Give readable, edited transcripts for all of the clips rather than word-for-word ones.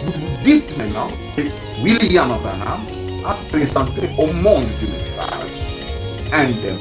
Vous dites maintenant que William Branham a présenté au monde du message un démon.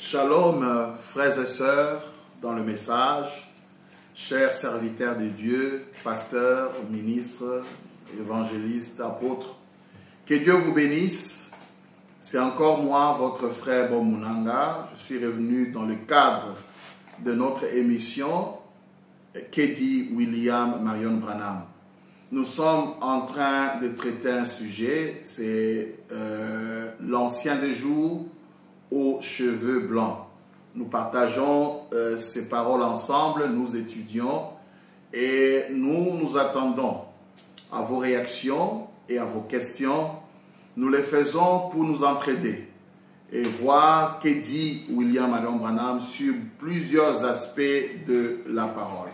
Shalom, frères et sœurs, dans le message, chers serviteurs de Dieu, pasteurs, ministres, évangélistes, apôtres, que Dieu vous bénisse. C'est encore moi, votre frère Bob Munanga. Je suis revenu dans le cadre de notre émission « Que dit William Marion Branham ?» Nous sommes en train de traiter un sujet, c'est l'ancien des jours aux cheveux blancs. Nous partageons ces paroles ensemble, nous étudions et nous attendons à vos réactions et à vos questions. Nous les faisons pour nous entraider et voir que dit William Marion Branham sur plusieurs aspects de la parole.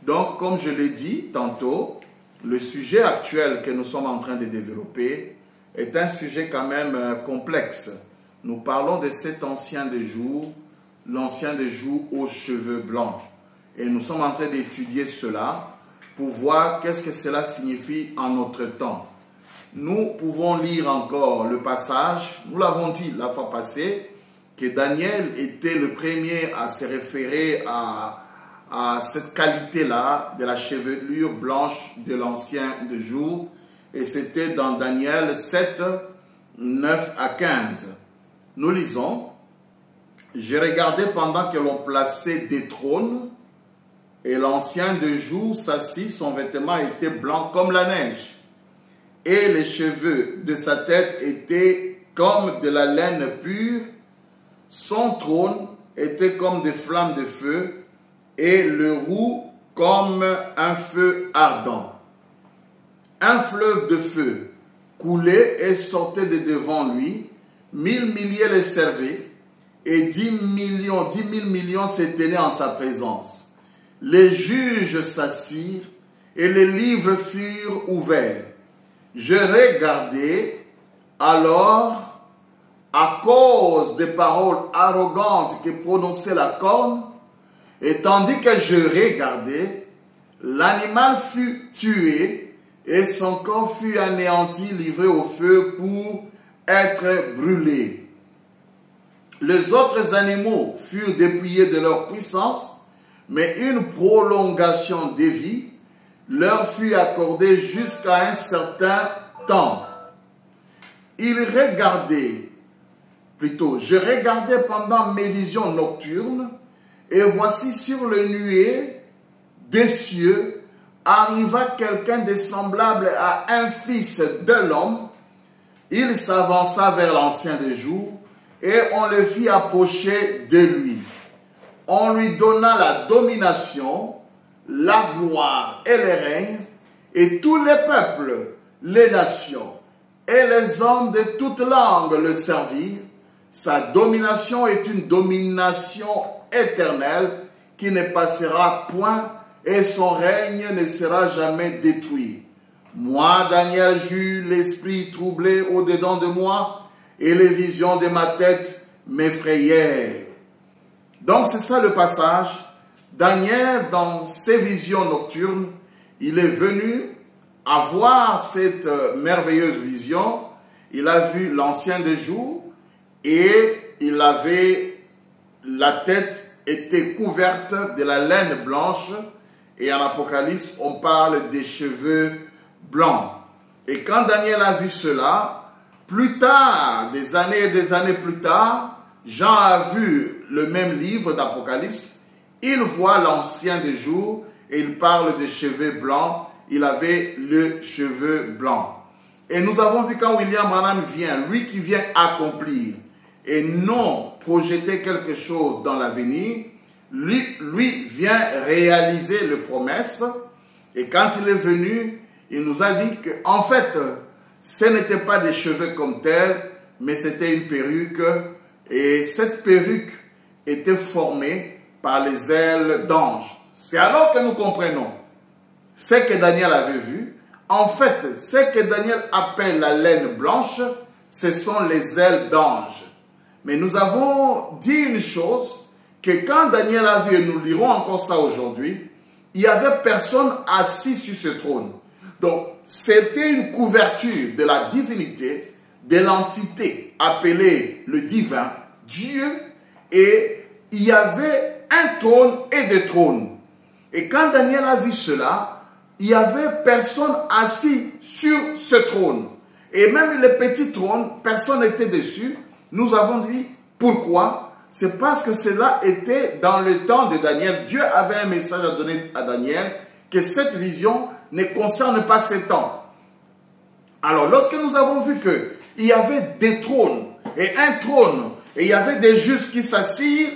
Donc, comme je l'ai dit tantôt, le sujet actuel que nous sommes en train de développer est un sujet quand même complexe. Nous parlons de cet ancien des jours, l'ancien des jours aux cheveux blancs. Et nous sommes en train d'étudier cela pour voir qu'est-ce que cela signifie en notre temps. Nous pouvons lire encore le passage, nous l'avons dit la fois passée, que Daniel était le premier à se référer à cette qualité-là de la chevelure blanche de l'ancien des jours. Et c'était dans Daniel 7, 9 à 15. Nous lisons, « J'ai regardé pendant que l'on plaçait des trônes, et l'ancien de jour s'assit, son vêtement était blanc comme la neige, et les cheveux de sa tête étaient comme de la laine pure, son trône était comme des flammes de feu, et le roux comme un feu ardent. Un fleuve de feu coulait et sortait de devant lui, 1000 milliers le servaient, et 10 000 millions se tenaient en sa présence. Les juges s'assirent, et les livres furent ouverts. Je regardai, alors, à cause des paroles arrogantes que prononçait la corne, et tandis que je regardais, l'animal fut tué, et son corps fut anéanti, livré au feu pour être brûlés. Les autres animaux furent dépouillés de leur puissance, mais une prolongation de vie leur fut accordée jusqu'à un certain temps. Je regardais pendant mes visions nocturnes, et voici sur le nuée des cieux arriva quelqu'un de semblable à un fils de l'homme. Il s'avança vers l'ancien des jours, et on le fit approcher de lui. On lui donna la domination, la gloire et le règne, et tous les peuples, les nations et les hommes de toutes langues le servirent. Sa domination est une domination éternelle qui ne passera point, et son règne ne sera jamais détruit. Moi, Daniel, j'eus l'esprit troublé au-dedans de moi, et les visions de ma tête m'effrayèrent. Donc c'est ça le passage. Daniel, dans ses visions nocturnes, il est venu avoir cette merveilleuse vision. Il a vu l'ancien des jours, et il avait la tête était couverte de la laine blanche, et en Apocalypse, on parle des cheveux blancs. Et quand Daniel a vu cela, plus tard, des années et des années plus tard, Jean a vu le même livre d'Apocalypse, il voit l'ancien des jours, et il parle des cheveux blancs, il avait le cheveu blanc. Et nous avons vu quand William Branham vient, lui qui vient accomplir, et non projeter quelque chose dans l'avenir, lui vient réaliser les promesses. Et quand il est venu, il nous a dit que, en fait, Ce n'était pas des cheveux comme tels, mais c'était une perruque. Et cette perruque était formée par les ailes d'ange. C'est alors que nous comprenons ce que Daniel avait vu. En fait, ce que Daniel appelle la laine blanche, ce sont les ailes d'ange. Mais nous avons dit une chose, que quand Daniel a vu, et nous lirons encore ça aujourd'hui, il n'y avait personne assis sur ce trône. Donc, c'était une couverture de la divinité, de l'entité appelée le divin, Dieu, et il y avait un trône et des trônes. Et quand Daniel a vu cela, il n'y avait personne assis sur ce trône. Et même les petits trônes, personne n'était dessus. Nous avons dit pourquoi? C'est parce que cela était dans le temps de Daniel. Dieu avait un message à donner à Daniel, que cette vision ne concerne pas ces temps. Alors, lorsque nous avons vu qu'il y avait des trônes, et un trône, et il y avait des justes qui s'assirent,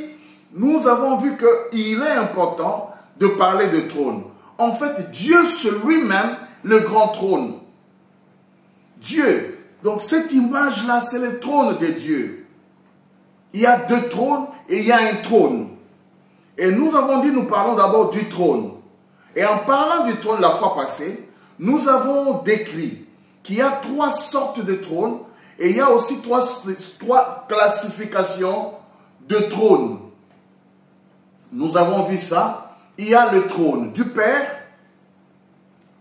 nous avons vu qu'il est important de parler de trône. En fait, Dieu, c'est lui-même le grand trône. Dieu. Donc, cette image-là, c'est le trône de Dieu. Il y a deux trônes et il y a un trône. Et nous avons dit, nous parlons d'abord du trône. Et en parlant du trône la fois passée, nous avons décrit qu'il y a trois sortes de trônes et il y a aussi trois classifications de trônes. Nous avons vu ça. Il y a le trône du Père,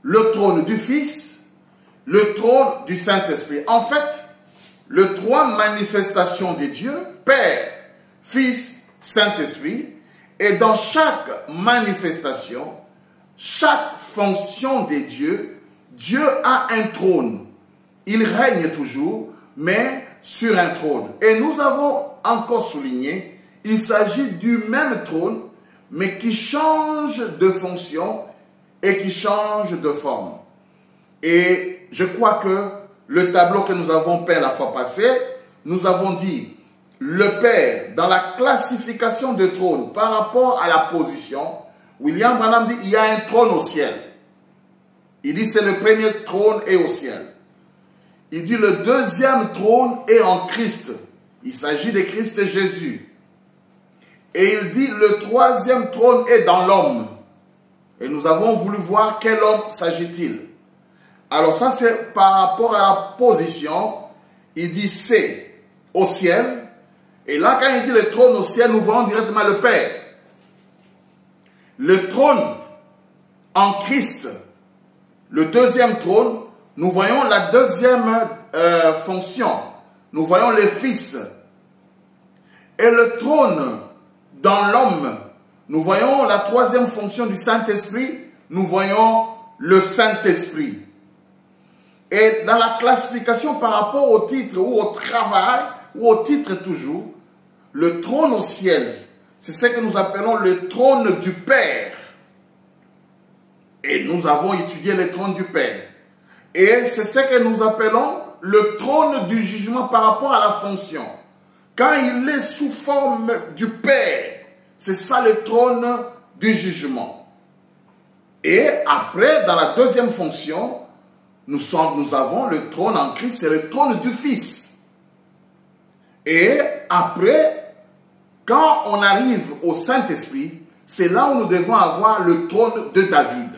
le trône du Fils, le trône du Saint-Esprit. En fait, les trois manifestations de Dieu, Père, Fils, Saint-Esprit, et dans chaque manifestation, chaque fonction de Dieu, Dieu a un trône. Il règne toujours, mais sur un trône. Et nous avons encore souligné, il s'agit du même trône, mais qui change de fonction et qui change de forme. Et je crois que le tableau que nous avons peint la fois passée, nous avons dit le Père, dans la classification de trône par rapport à la position, William Branham dit il y a un trône au ciel. Il dit c'est le premier trône est au ciel. Il dit le deuxième trône est en Christ. Il s'agit de Christ Jésus. Et il dit le troisième trône est dans l'homme. Et nous avons voulu voir quel homme s'agit-il. Alors ça c'est par rapport à la position. Il dit c'est au ciel. Et là quand il dit le trône au ciel, nous voyons directement le Père. Le trône en Christ, le deuxième trône, nous voyons la deuxième fonction. Nous voyons le Fils. Et le trône dans l'homme, nous voyons la troisième fonction du Saint-Esprit. Nous voyons le Saint-Esprit. Et dans la classification par rapport au titre ou au travail, ou au titre toujours, le trône au ciel, c'est ce que nous appelons le trône du Père. Et nous avons étudié le trône du Père. Et c'est ce que nous appelons le trône du jugement par rapport à la fonction. Quand il est sous forme du Père, c'est ça le trône du jugement. Et après, dans la deuxième fonction, nous avons le trône en Christ, c'est le trône du Fils. Et après, quand on arrive au Saint-Esprit, c'est là où nous devons avoir le trône de David.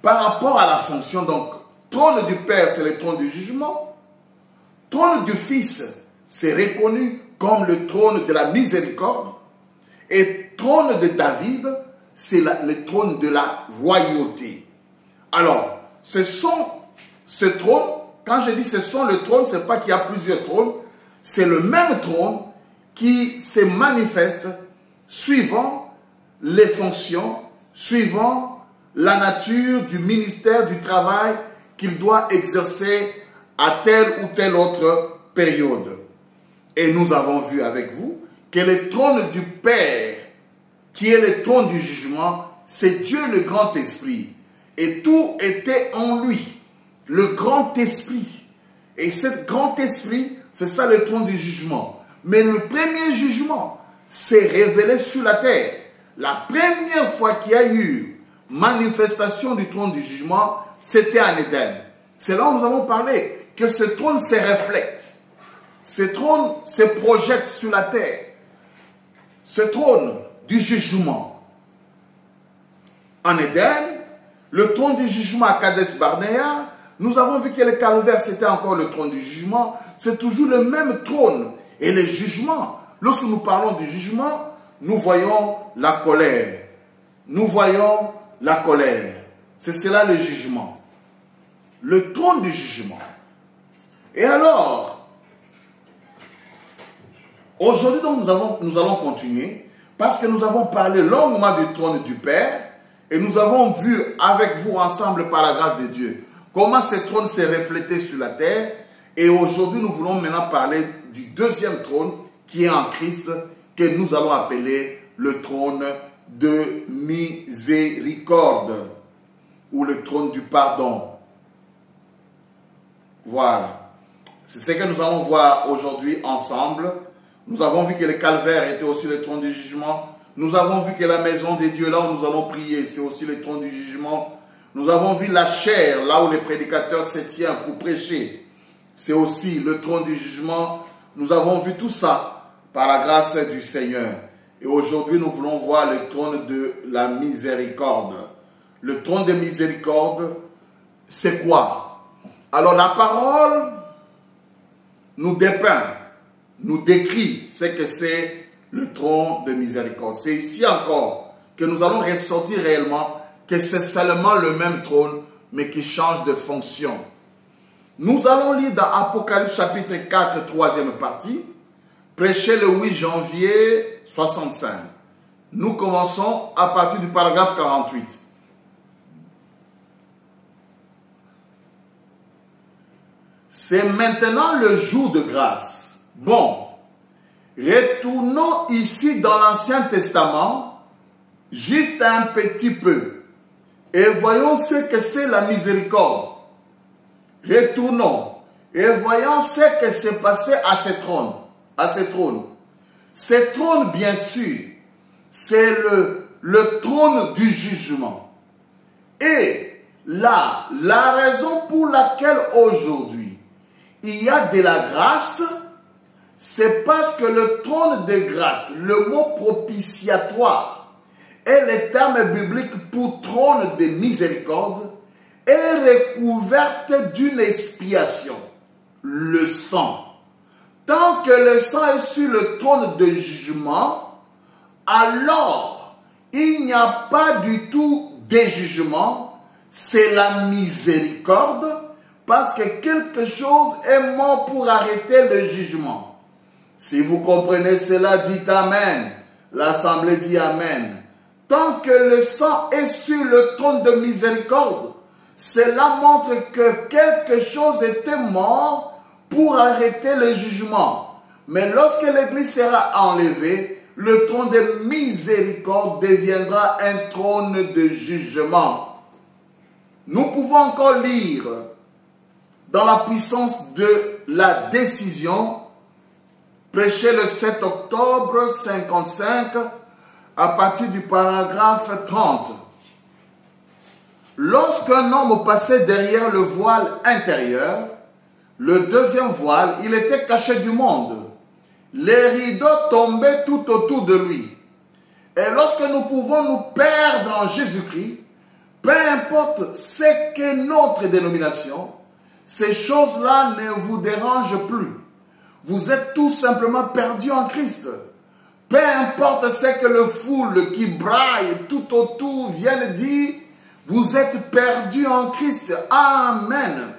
Par rapport à la fonction, donc, trône du Père, c'est le trône du jugement. Trône du Fils, c'est reconnu comme le trône de la miséricorde. Et trône de David, c'est le trône de la royauté. Alors, ce trône, quand je dis ce sont le trône, ce n'est pas qu'il y a plusieurs trônes, c'est le même trône qui se manifeste suivant les fonctions, suivant la nature du ministère du travail qu'il doit exercer à telle ou telle autre période. Et nous avons vu avec vous que le trône du Père, qui est le trône du jugement, c'est Dieu le grand esprit. Et tout était en lui, le grand esprit. Et ce grand esprit, c'est ça le trône du jugement. Mais le premier jugement s'est révélé sur la terre. La première fois qu'il y a eu manifestation du trône du jugement, c'était en Éden. C'est là où nous allons parler, que ce trône se reflète. Ce trône se projette sur la terre. Ce trône du jugement. En Éden, le trône du jugement à Kadesh Barnea, nous avons vu que le calvaire, c'était encore le trône du jugement. C'est toujours le même trône. Et le jugement, lorsque nous parlons du jugement, nous voyons la colère. Nous voyons la colère. C'est cela le jugement. Le trône du jugement. Et alors, aujourd'hui, donc, nous allons continuer parce que nous avons parlé longuement du trône du Père et nous avons vu avec vous ensemble par la grâce de Dieu comment ce trône s'est reflété sur la terre. Et aujourd'hui, nous voulons maintenant parler du deuxième trône qui est en Christ, que nous allons appeler le trône de miséricorde ou le trône du pardon. Voilà. C'est ce que nous allons voir aujourd'hui ensemble. Nous avons vu que le calvaire était aussi le trône du jugement. Nous avons vu que la maison de Dieu, là où nous allons prier, c'est aussi le trône du jugement. Nous avons vu la chair, là où les prédicateurs se tiennent pour prêcher. C'est aussi le trône du jugement. Nous avons vu tout ça par la grâce du Seigneur. Et aujourd'hui, nous voulons voir le trône de la miséricorde. Le trône de miséricorde, c'est quoi? Alors la parole nous dépeint, nous décrit ce que c'est le trône de miséricorde. C'est ici encore que nous allons ressortir réellement que c'est seulement le même trône, mais qui change de fonction. Nous allons lire dans Apocalypse chapitre 4, troisième partie, prêché le 8 janvier 65. Nous commençons à partir du paragraphe 48. C'est maintenant le jour de grâce. Bon, retournons ici dans l'Ancien Testament, juste un petit peu, et voyons ce que c'est la miséricorde. Retournons et voyons ce que s'est passé à ce trône. Ce trône, bien sûr, c'est le trône du jugement. Et là, la raison pour laquelle aujourd'hui il y a de la grâce, c'est parce que le trône de grâce, le mot propitiatoire, est le terme biblique pour trône de miséricorde, est recouverte d'une expiation, le sang. Tant que le sang est sur le trône de jugement, alors il n'y a pas du tout de jugement, c'est la miséricorde, parce que quelque chose est mort pour arrêter le jugement. Si vous comprenez cela, dites Amen. L'assemblée dit Amen. Tant que le sang est sur le trône de miséricorde, cela montre que quelque chose était mort pour arrêter le jugement. Mais lorsque l'Église sera enlevée, le trône de miséricorde deviendra un trône de jugement. Nous pouvons encore lire dans la puissance de la décision, prêché le 7 octobre 55, à partir du paragraphe 30. Lorsqu'un homme passait derrière le voile intérieur, le deuxième voile, il était caché du monde. Les rideaux tombaient tout autour de lui. Et lorsque nous pouvons nous perdre en Jésus-Christ, peu importe ce qu'est notre dénomination, ces choses-là ne vous dérangent plus. Vous êtes tout simplement perdus en Christ. Peu importe ce que le foule qui braille tout autour vienne dire, vous êtes perdus en Christ. Amen.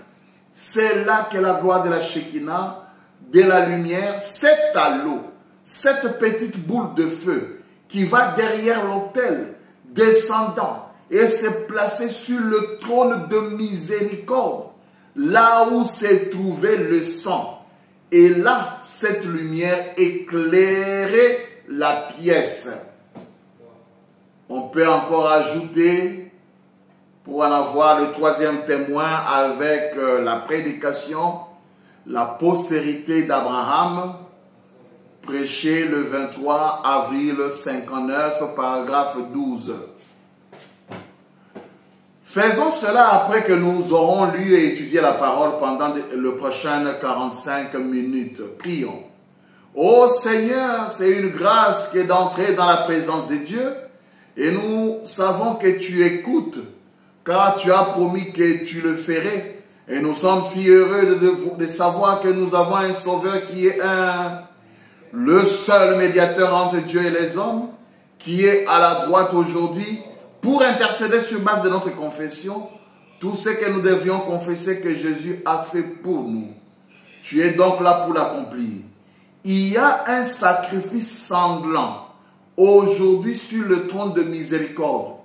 C'est là que la gloire de la Shekinah, de la lumière, cet halo, cette petite boule de feu qui va derrière l'autel, descendant et se placer sur le trône de miséricorde, là où s'est trouvé le sang. Et là, cette lumière éclairait la pièce. On peut encore ajouter, pour en avoir le troisième témoin avec la prédication, la postérité d'Abraham, prêché le 23 avril 59, paragraphe 12. Faisons cela après que nous aurons lu et étudié la parole pendant le prochain 45 minutes. Prions. Ô Seigneur, c'est une grâce qui est d'entrer dans la présence de Dieu et nous savons que tu écoutes car tu as promis que tu le ferais et nous sommes si heureux de savoir que nous avons un Sauveur qui est le seul médiateur entre Dieu et les hommes, qui est à la droite aujourd'hui pour intercéder sur base de notre confession tout ce que nous devions confesser que Jésus a fait pour nous. Tu es donc là pour l'accomplir. Il y a un sacrifice sanglant aujourd'hui sur le trône de miséricorde.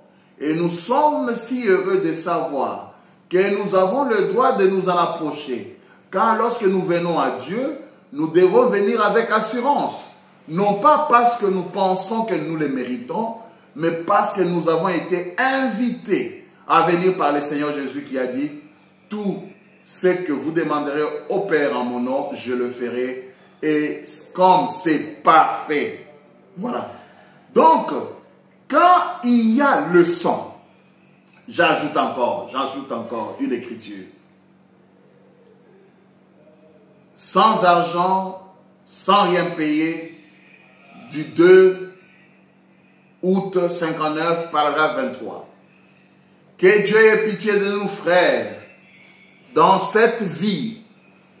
Et nous sommes si heureux de savoir que nous avons le droit de nous en approcher. Car lorsque nous venons à Dieu, nous devons venir avec assurance. Non pas parce que nous pensons que nous le méritons, mais parce que nous avons été invités à venir par le Seigneur Jésus qui a dit « Tout ce que vous demanderez au Père en mon nom, je le ferai. » Et comme c'est parfait. Voilà. Donc, quand il y a le sang, j'ajoute encore une écriture. Sans argent, sans rien payer, du 2 août 59, paragraphe 23. Que Dieu ait pitié de nous, frères. Dans cette vie,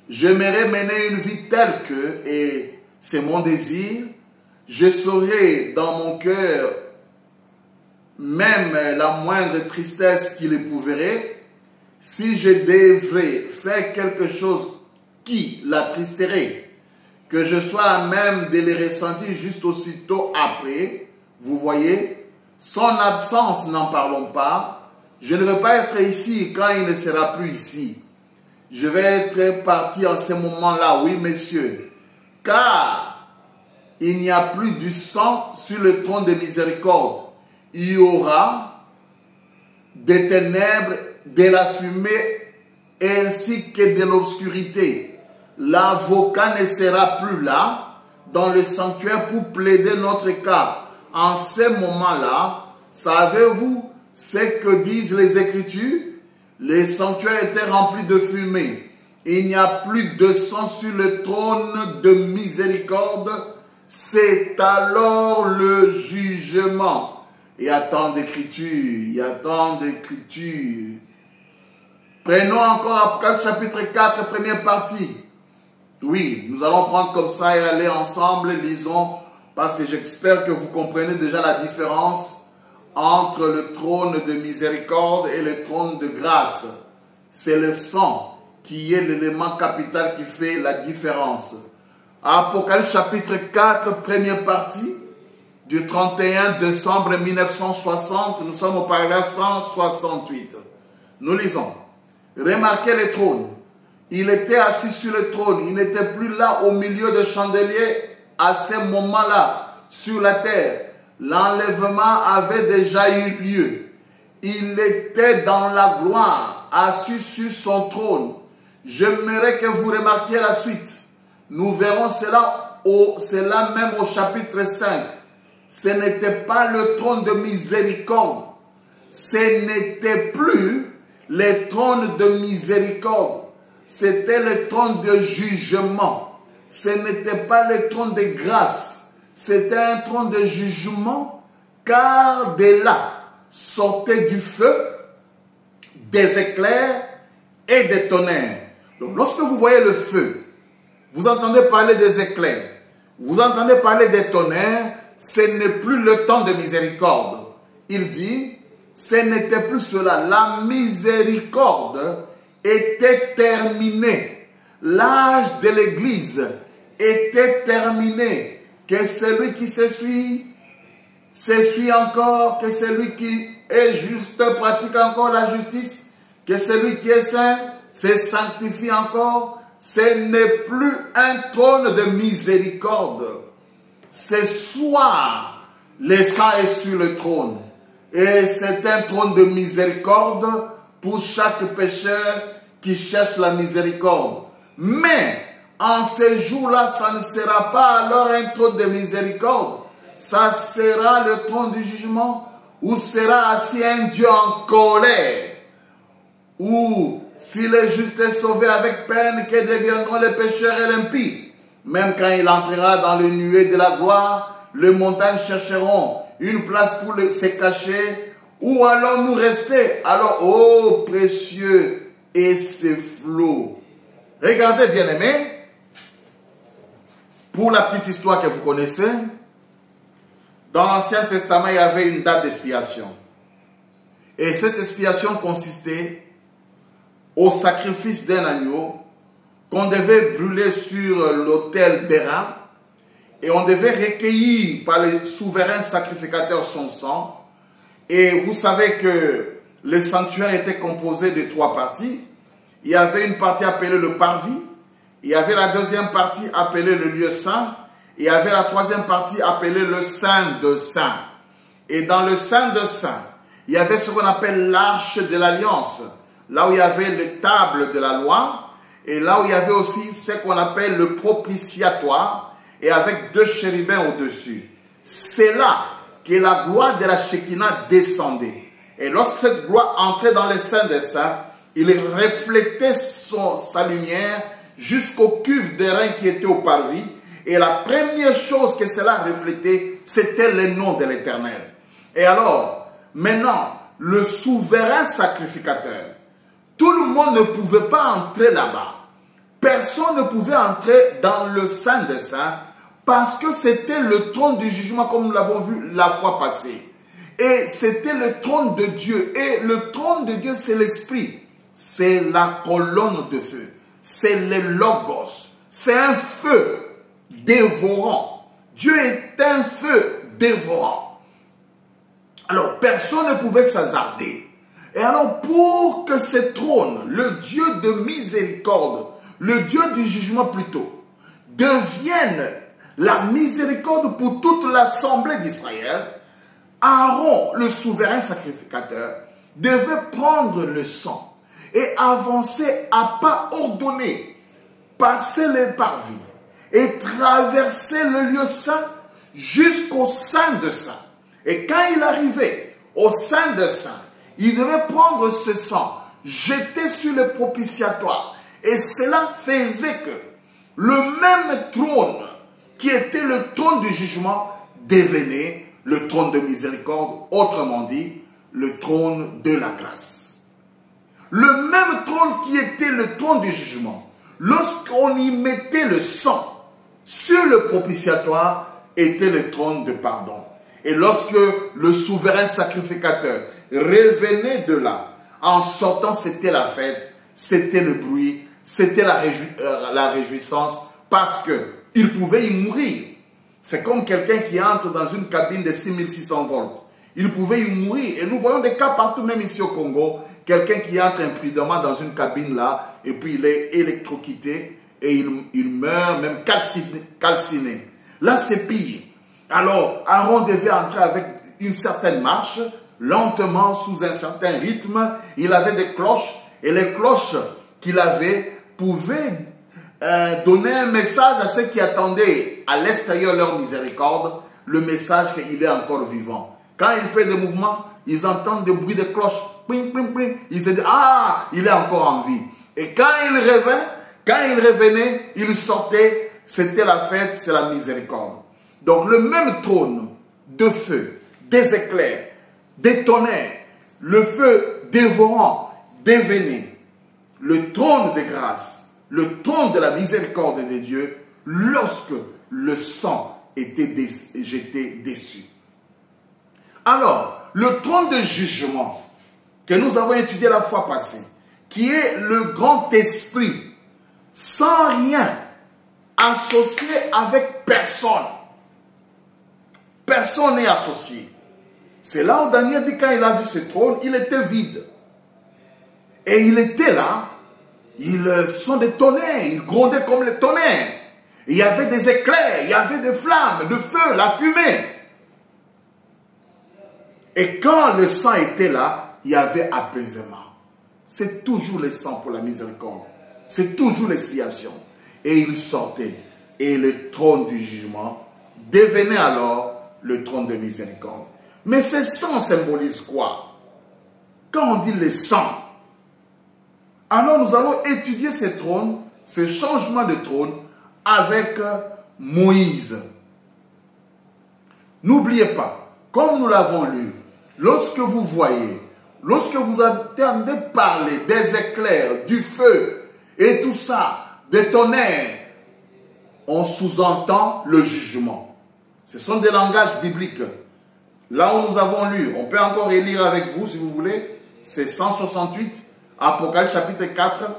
j'aimerais mener une vie telle que, et c'est mon désir, je saurais dans mon cœur même la moindre tristesse qu'il éprouverait, si je devrais faire quelque chose qui l'attristerait, que je sois à même de les ressentir juste aussitôt après. Vous voyez, son absence, n'en parlons pas. Je ne veux pas être ici quand il ne sera plus ici. Je vais être parti en ce moment-là, oui, messieurs, car il n'y a plus du sang sur le trône de miséricorde. Il y aura des ténèbres, de la fumée, ainsi que de l'obscurité. L'avocat ne sera plus là dans le sanctuaire pour plaider notre cas. En ce moment-là, savez-vous ce que disent les Écritures? Les sanctuaires étaient remplis de fumée. Il n'y a plus de sang sur le trône de miséricorde. C'est alors le jugement. Il y a tant d'écritures, il y a tant d'écritures. Prenons encore Apocalypse chapitre 4, première partie. Oui, nous allons prendre comme ça et aller ensemble, lisons, parce que j'espère que vous comprenez déjà la différence entre le trône de miséricorde et le trône de grâce. C'est le sang qui est l'élément capital qui fait la différence. Apocalypse chapitre 4, première partie, du 31 décembre 1960, nous sommes au paragraphe 168. Nous lisons. Remarquez le trône. Il était assis sur le trône. Il n'était plus là au milieu de chandeliers à ce moment-là sur la terre. L'enlèvement avait déjà eu lieu. Il était dans la gloire, assis sur son trône. J'aimerais que vous remarquiez la suite. Nous verrons cela même au chapitre 5. Ce n'était pas le trône de miséricorde. Ce n'était plus le trône de miséricorde. C'était le trône de jugement. Ce n'était pas le trône de grâce. C'était un trône de jugement, car de là sortait du feu, des éclairs et des tonnerres. Donc lorsque vous voyez le feu, vous entendez parler des éclairs, vous entendez parler des tonnerres, ce n'est plus le temps de miséricorde. Il dit, ce n'était plus cela. La miséricorde était terminée. L'âge de l'Église était terminé. Que celui qui s'essuie encore, que celui qui est juste pratique encore la justice, que celui qui est saint se sanctifie encore. Ce n'est plus un trône de miséricorde. Ce soir, le sang est sur le trône. Et c'est un trône de miséricorde pour chaque pécheur qui cherche la miséricorde. Mais, en ce jour-là, ça ne sera pas alors un trône de miséricorde. Ça sera le trône du jugement où sera assis un Dieu en colère. Ou si le juste est sauvé avec peine, que deviendront les pécheurs et l'impie? Même quand il entrera dans le nuée de la gloire, les montagnes chercheront une place pour se cacher. Où allons-nous rester? Alors, oh précieux et ces flots. Regardez, bien-aimés, pour la petite histoire que vous connaissez, dans l'Ancien Testament, il y avait une date d'expiation. Et cette expiation consistait au sacrifice d'un agneau qu'on devait brûler sur l'autel d'Héran, et on devait recueillir par les souverains sacrificateurs son sang. Et vous savez que le sanctuaire était composé de 3 parties. Il y avait une partie appelée le parvis, il y avait la deuxième partie appelée le lieu saint, et il y avait la troisième partie appelée le Saint de Saints. Et dans le Saint de Saints, il y avait ce qu'on appelle l'arche de l'alliance, là où il y avait les tables de la loi, et là où il y avait aussi ce qu'on appelle le propitiatoire, et avec 2 chérubins au-dessus. C'est là que la gloire de la Shekinah descendait. Et lorsque cette gloire entrait dans le Saint des Saints, il reflétait sa lumière jusqu'au cuve d'airain qui était au parvis. Et la première chose que cela reflétait, c'était le nom de l'Éternel. Et alors, maintenant, le souverain sacrificateur, tout le monde ne pouvait pas entrer là-bas. Personne ne pouvait entrer dans le Saint des Saints parce que c'était le trône du jugement comme nous l'avons vu la fois passée. Et c'était le trône de Dieu. Et le trône de Dieu, c'est l'Esprit. C'est la colonne de feu. C'est le Logos. C'est un feu dévorant. Dieu est un feu dévorant. Alors, personne ne pouvait s'hasarder. Et alors, pour que ce trône, le Dieu de miséricorde, le Dieu du jugement plutôt, devienne la miséricorde pour toute l'assemblée d'Israël, Aaron, le souverain sacrificateur, devait prendre le sang et avancer à pas ordonnés, passer les parvis et traverser le lieu saint jusqu'au Saint de Saints. Et quand il arrivait au Saint de Saints, il devait prendre ce sang, jeter sur le propitiatoire. Et cela faisait que le même trône qui était le trône du jugement devenait le trône de miséricorde, autrement dit, le trône de la grâce. Le même trône qui était le trône du jugement, lorsqu'on y mettait le sang sur le propitiatoire, était le trône de pardon. Et lorsque le souverain sacrificateur revenait de là, en sortant, c'était la fête, c'était le bruit, c'était la réjouissance, parce qu'il pouvait y mourir. C'est comme quelqu'un qui entre dans une cabine de 6600 volts. Il pouvait y mourir. Et nous voyons des cas partout, même ici au Congo. Quelqu'un qui entre imprudemment dans une cabine là, et puis il est électrocuté, et il meurt même calciné. Là, c'est pire. Alors, Aaron devait entrer avec une certaine marche, lentement, sous un certain rythme. Il avait des cloches, et les cloches qu'il avait pouvaient donner un message à ceux qui attendaient à l'extérieur leur miséricorde, le message qu'il est encore vivant. Quand il fait des mouvements, ils entendent des bruits de cloches, ping, ping, ping. Ils se disent, ah, il est encore en vie. Et quand il revenait, il sortait, c'était la fête, c'est la miséricorde. Donc le même trône de feu, des éclairs, des tonnerres, le feu dévorant devenait le trône de grâce, le trône de la miséricorde de Dieu, lorsque le sang était jeté dessus. Alors, le trône de jugement que nous avons étudié la fois passée, qui est le grand esprit, sans rien, associé avec personne. Personne n'est associé. C'est là où Daniel dit, quand il a vu ce trône, il était vide. Et il était là, ils sont des tonnerres, ils grondaient comme les tonnerres. Il y avait des éclairs, il y avait des flammes, de feu, la fumée. Et quand le sang était là, il y avait apaisement. C'est toujours le sang pour la miséricorde. C'est toujours l'expiation. Et il sortait. Et le trône du jugement devenait alors le trône de miséricorde. Mais ce sang symbolise quoi? Quand on dit le sang, Alors nous allons étudier ces trônes, ces changements de trône avec Moïse. N'oubliez pas, comme nous l'avons lu, lorsque vous voyez, lorsque vous entendez parler des éclairs, du feu et tout ça, des tonnerres, on sous-entend le jugement. Ce sont des langages bibliques. Là où nous avons lu, on peut encore relire avec vous si vous voulez, c'est 168, Apocalypse chapitre 4,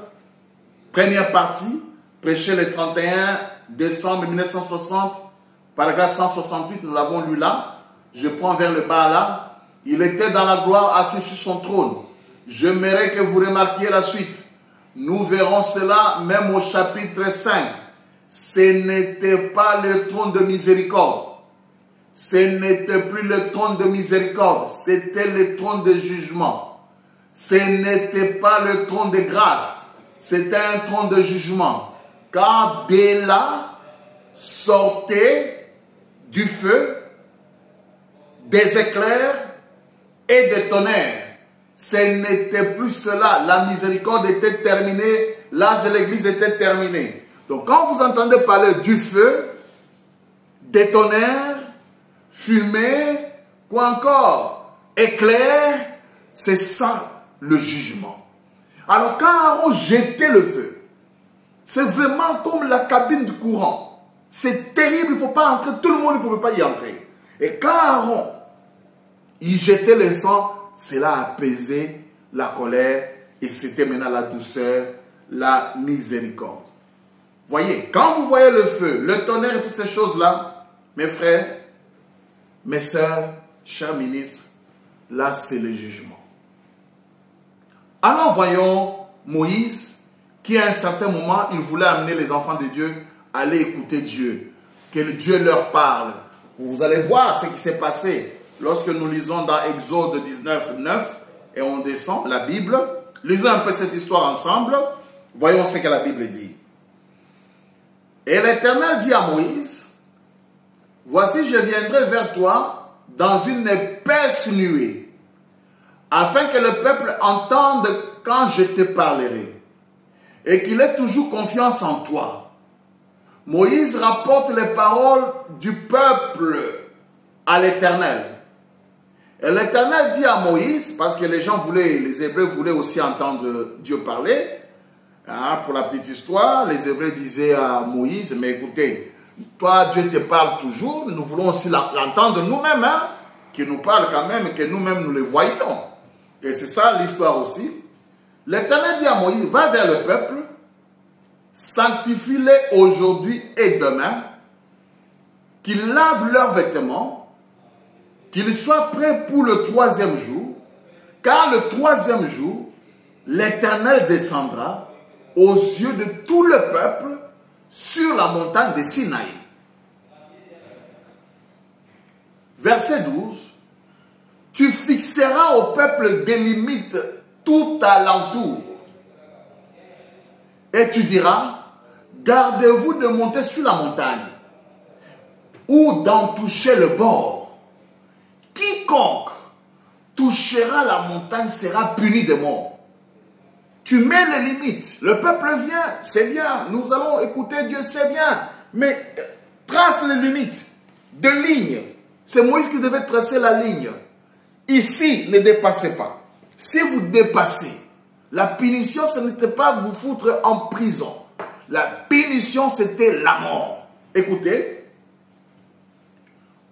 première partie, prêché le 31 décembre 1960, paragraphe 168, nous l'avons lu là. Je prends vers le bas là. Il était dans la gloire assis sur son trône. J'aimerais que vous remarquiez la suite. Nous verrons cela même au chapitre 5. Ce n'était pas le trône de miséricorde. Ce n'était plus le trône de miséricorde. C'était le trône de jugement. Ce n'était pas le trône de grâce. C'était un trône de jugement. Car de là sortait du feu, des éclairs et des tonnerres. Ce n'était plus cela. La miséricorde était terminée. L'âge de l'Église était terminé. Donc quand vous entendez parler du feu, des tonnerres, fumée, quoi encore, éclair, c'est ça le jugement. Alors quand Aaron jetait le feu, c'est vraiment comme la cabine du courant. C'est terrible, il ne faut pas entrer, tout le monde ne pouvait pas y entrer. Et quand Aaron, il jetait le sang, cela apaisait la colère et c'était maintenant la douceur, la miséricorde. Voyez, quand vous voyez le feu, le tonnerre et toutes ces choses-là, mes frères, mes sœurs, chers ministres, là c'est le jugement. Alors voyons Moïse, qui à un certain moment, il voulait amener les enfants de Dieu à aller écouter Dieu, que Dieu leur parle. Vous allez voir ce qui s'est passé lorsque nous lisons dans Exode 19, 9, et on descend la Bible. Lisons un peu cette histoire ensemble. Voyons ce que la Bible dit. Et l'Éternel dit à Moïse, « Voici, je viendrai vers toi dans une épaisse nuée, afin que le peuple entende quand je te parlerai, et qu'il ait toujours confiance en toi. » Moïse rapporte les paroles du peuple à l'Éternel. Et l'Éternel dit à Moïse, parce que les gens voulaient, les Hébreux voulaient aussi entendre Dieu parler, hein, pour la petite histoire, les Hébreux disaient à Moïse, mais écoutez, toi Dieu te parle toujours, nous voulons aussi l'entendre nous-mêmes, hein, qu'il nous parle quand même, que nous-mêmes nous le voyons. Et c'est ça l'histoire aussi. L'Éternel dit à Moïse, va vers le peuple, sanctifie-les aujourd'hui et demain, qu'ils lavent leurs vêtements, qu'ils soient prêts pour le 3e jour, car le 3e jour, l'Éternel descendra aux yeux de tout le peuple sur la montagne de Sinaï. Verset 12. Tu fixeras au peuple des limites tout alentour. Et tu diras, gardez-vous de monter sur la montagne ou d'en toucher le bord. Quiconque touchera la montagne sera puni de mort. Tu mets les limites. Le peuple vient, c'est bien. Nous allons écouter Dieu, c'est bien. Mais trace les limites de ligne. C'est Moïse qui devait tracer la ligne. Ici, ne dépassez pas. Si vous dépassez, la punition, ce n'était pas vous foutre en prison. La punition, c'était la mort. Écoutez.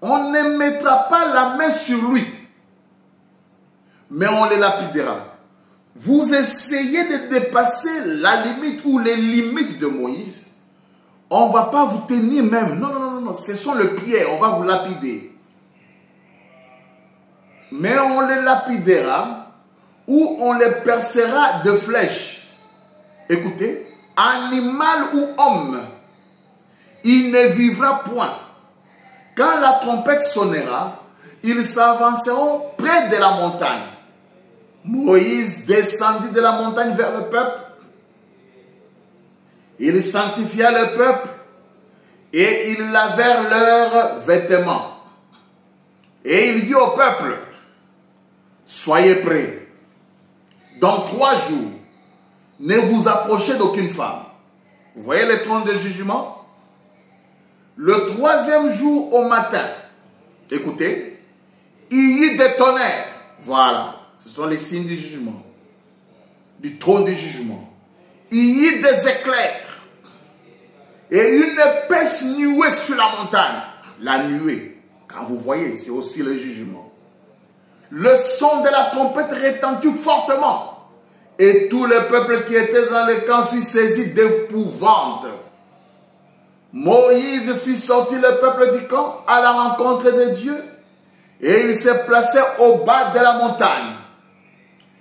On ne mettra pas la main sur lui, mais on le lapidera. Vous essayez de dépasser la limite ou les limites de Moïse, on ne va pas vous tenir même. Non, non, non, non, ce sont les pieds, on va vous lapider. Mais on les lapidera ou on les percera de flèches. Écoutez, animal ou homme, il ne vivra point. Quand la trompette sonnera, ils s'avanceront près de la montagne. Moïse descendit de la montagne vers le peuple. Il sanctifia le peuple et ils lavèrent leurs vêtements. Et il dit au peuple, soyez prêts. Dans 3 jours, ne vous approchez d'aucune femme. Vous voyez les trônes de jugement? Le troisième jour au matin, écoutez, il y eut des tonnerres. Voilà, ce sont les signes du jugement, du trône du jugement. Il y eut des éclairs et une épaisse nuée sur la montagne. La nuée, quand vous voyez, c'est aussi le jugement. Le son de la trompette retentit fortement et tout le peuple qui était dans le camp fut saisi d'épouvante. Moïse fit sortir le peuple du camp à la rencontre de Dieu et il s'est placé au bas de la montagne.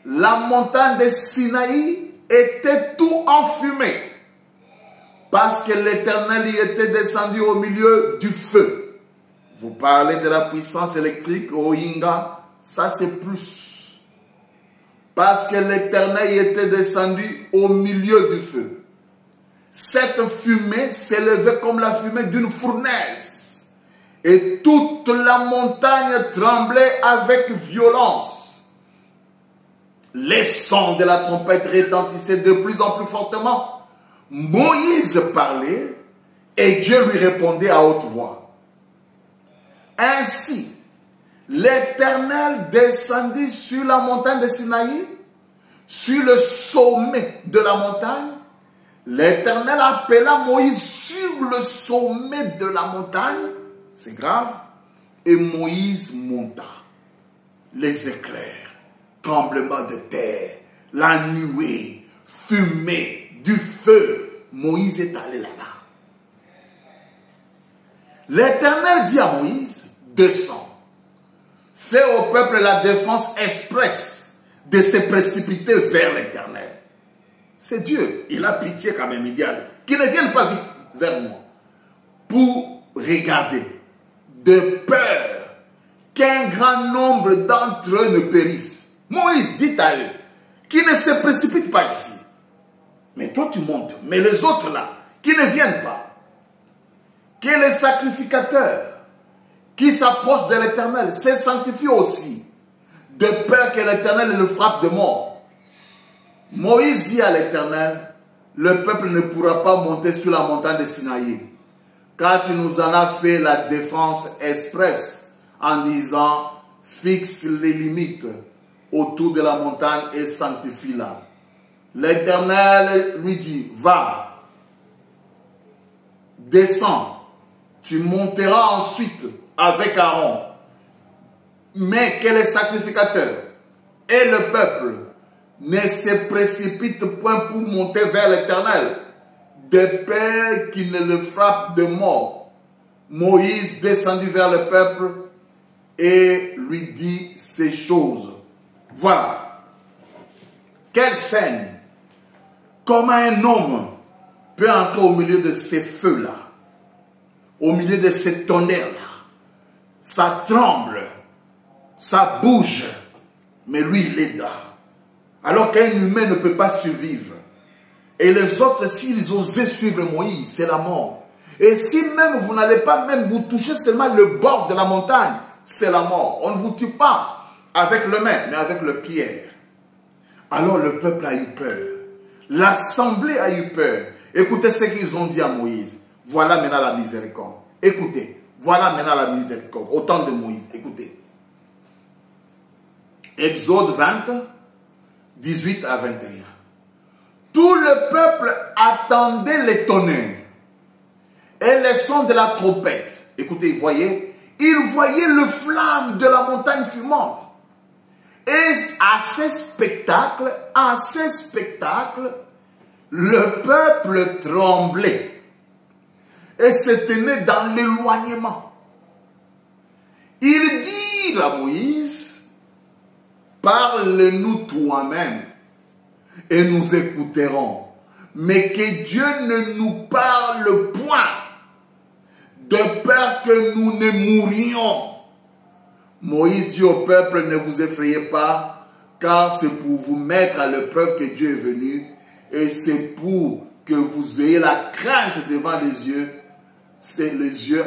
La montagne de Sinaï était tout enfumée parce que l'Éternel y était descendu au milieu du feu. Vous parlez de la puissance électrique au Inga, ça c'est plus. Parce que l'Éternel y était descendu au milieu du feu. Cette fumée s'élevait comme la fumée d'une fournaise. Et toute la montagne tremblait avec violence. Les sons de la trompette retentissaient de plus en plus fortement. Moïse parlait et Dieu lui répondait à haute voix. Ainsi, l'Éternel descendit sur la montagne de Sinaï, sur le sommet de la montagne. L'Éternel appela Moïse sur le sommet de la montagne. C'est grave. Et Moïse monta. Les éclairs, tremblements de terre, la nuée, fumée, du feu. Moïse est allé là-bas. L'Éternel dit à Moïse, descends. Fais au peuple la défense expresse de se précipiter vers l'Éternel. C'est Dieu. Il a pitié quand même, il dit, qu'ils ne viennent pas vite vers moi pour regarder, de peur qu'un grand nombre d'entre eux ne périssent. Moïse dit à eux qu'ils ne se précipitent pas ici. Mais toi tu montes, mais les autres là, qui ne viennent pas, que les sacrificateurs qui s'approchent de l'Éternel se sanctifient aussi, de peur que l'Éternel le frappe de mort. Moïse dit à l'Éternel, le peuple ne pourra pas monter sur la montagne de Sinaï, car tu nous en as fait la défense expresse en disant, fixe les limites autour de la montagne et sanctifie-la. L'Éternel lui dit, va, descends, tu monteras ensuite avec Aaron, mais que les sacrificateurs et le peuple ne se précipitent point pour monter vers l'Éternel, de peur qu'il ne le frappe de mort. Moïse descendit vers le peuple et lui dit ces choses. Voilà. Quelle scène! Comment un homme peut entrer au milieu de ces feux-là, au milieu de ces tonnerres-là? Ça tremble, ça bouge, mais lui il est là. Alors qu'un humain ne peut pas survivre. Et les autres, s'ils osaient suivre Moïse, c'est la mort. Et si même vous n'allez pas même vous toucher seulement le bord de la montagne, c'est la mort. On ne vous tue pas avec le main, mais avec le pierre. Alors le peuple a eu peur. L'assemblée a eu peur. Écoutez ce qu'ils ont dit à Moïse. Voilà maintenant la miséricorde. Écoutez, voilà maintenant la miséricorde. Au temps de Moïse, écoutez. Exode 20, 18 à 21. Tout le peuple attendait les tonnerres et les sons de la trompette. Écoutez, voyez, il voyait le flamme de la montagne fumante. Et à ces spectacles, le peuple tremblait et se tenait dans l'éloignement. Il dit à Moïse, parle-nous toi-même et nous écouterons. Mais que Dieu ne nous parle point, de peur que nous ne mourions. Moïse dit au peuple, ne vous effrayez pas, car c'est pour vous mettre à l'épreuve que Dieu est venu, et c'est pour que vous ayez la crainte devant les yeux,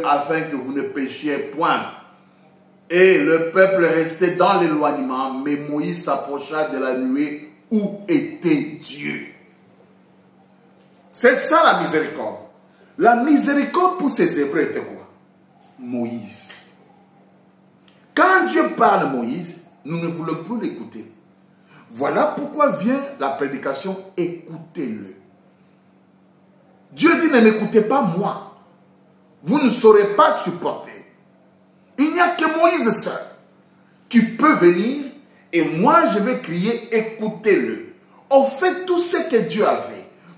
afin que vous ne péchiez point. Et le peuple restait dans l'éloignement, mais Moïse s'approcha de la nuée où était Dieu. C'est ça la miséricorde. La miséricorde pour ces Hébreux était quoi? Moïse. Quand Dieu parle à Moïse, nous ne voulons plus l'écouter. Voilà pourquoi vient la prédication, écoutez-le. Dieu dit, ne m'écoutez pas moi. Vous ne saurez pas supporter. Il n'y a que Moïse seul qui peut venir et moi je vais crier, écoutez-le. On fait tout ce que Dieu avait.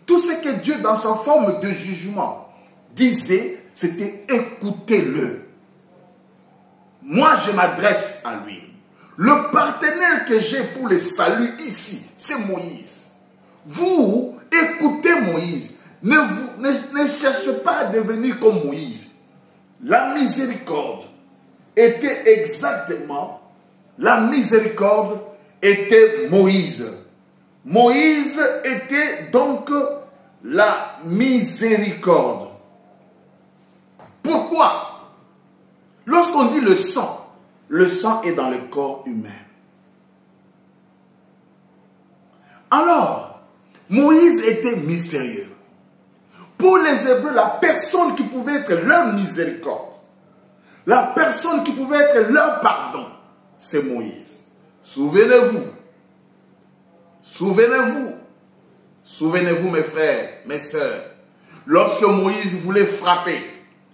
Tout ce que Dieu, dans sa forme de jugement, disait, c'était écoutez-le. Moi, je m'adresse à lui. Le partenaire que j'ai pour le salut ici, c'est Moïse. Vous, écoutez Moïse. Ne cherchez pas à devenir comme Moïse. La miséricorde était exactement, la miséricorde était Moïse. Moïse était donc la miséricorde. Pourquoi? Lorsqu'on dit le sang est dans le corps humain. Alors, Moïse était mystérieux. Pour les Hébreux, la personne qui pouvait être leur miséricorde, la personne qui pouvait être leur pardon, c'est Moïse. Souvenez-vous. Souvenez-vous. Souvenez-vous, mes frères, mes sœurs. Lorsque Moïse voulait frapper,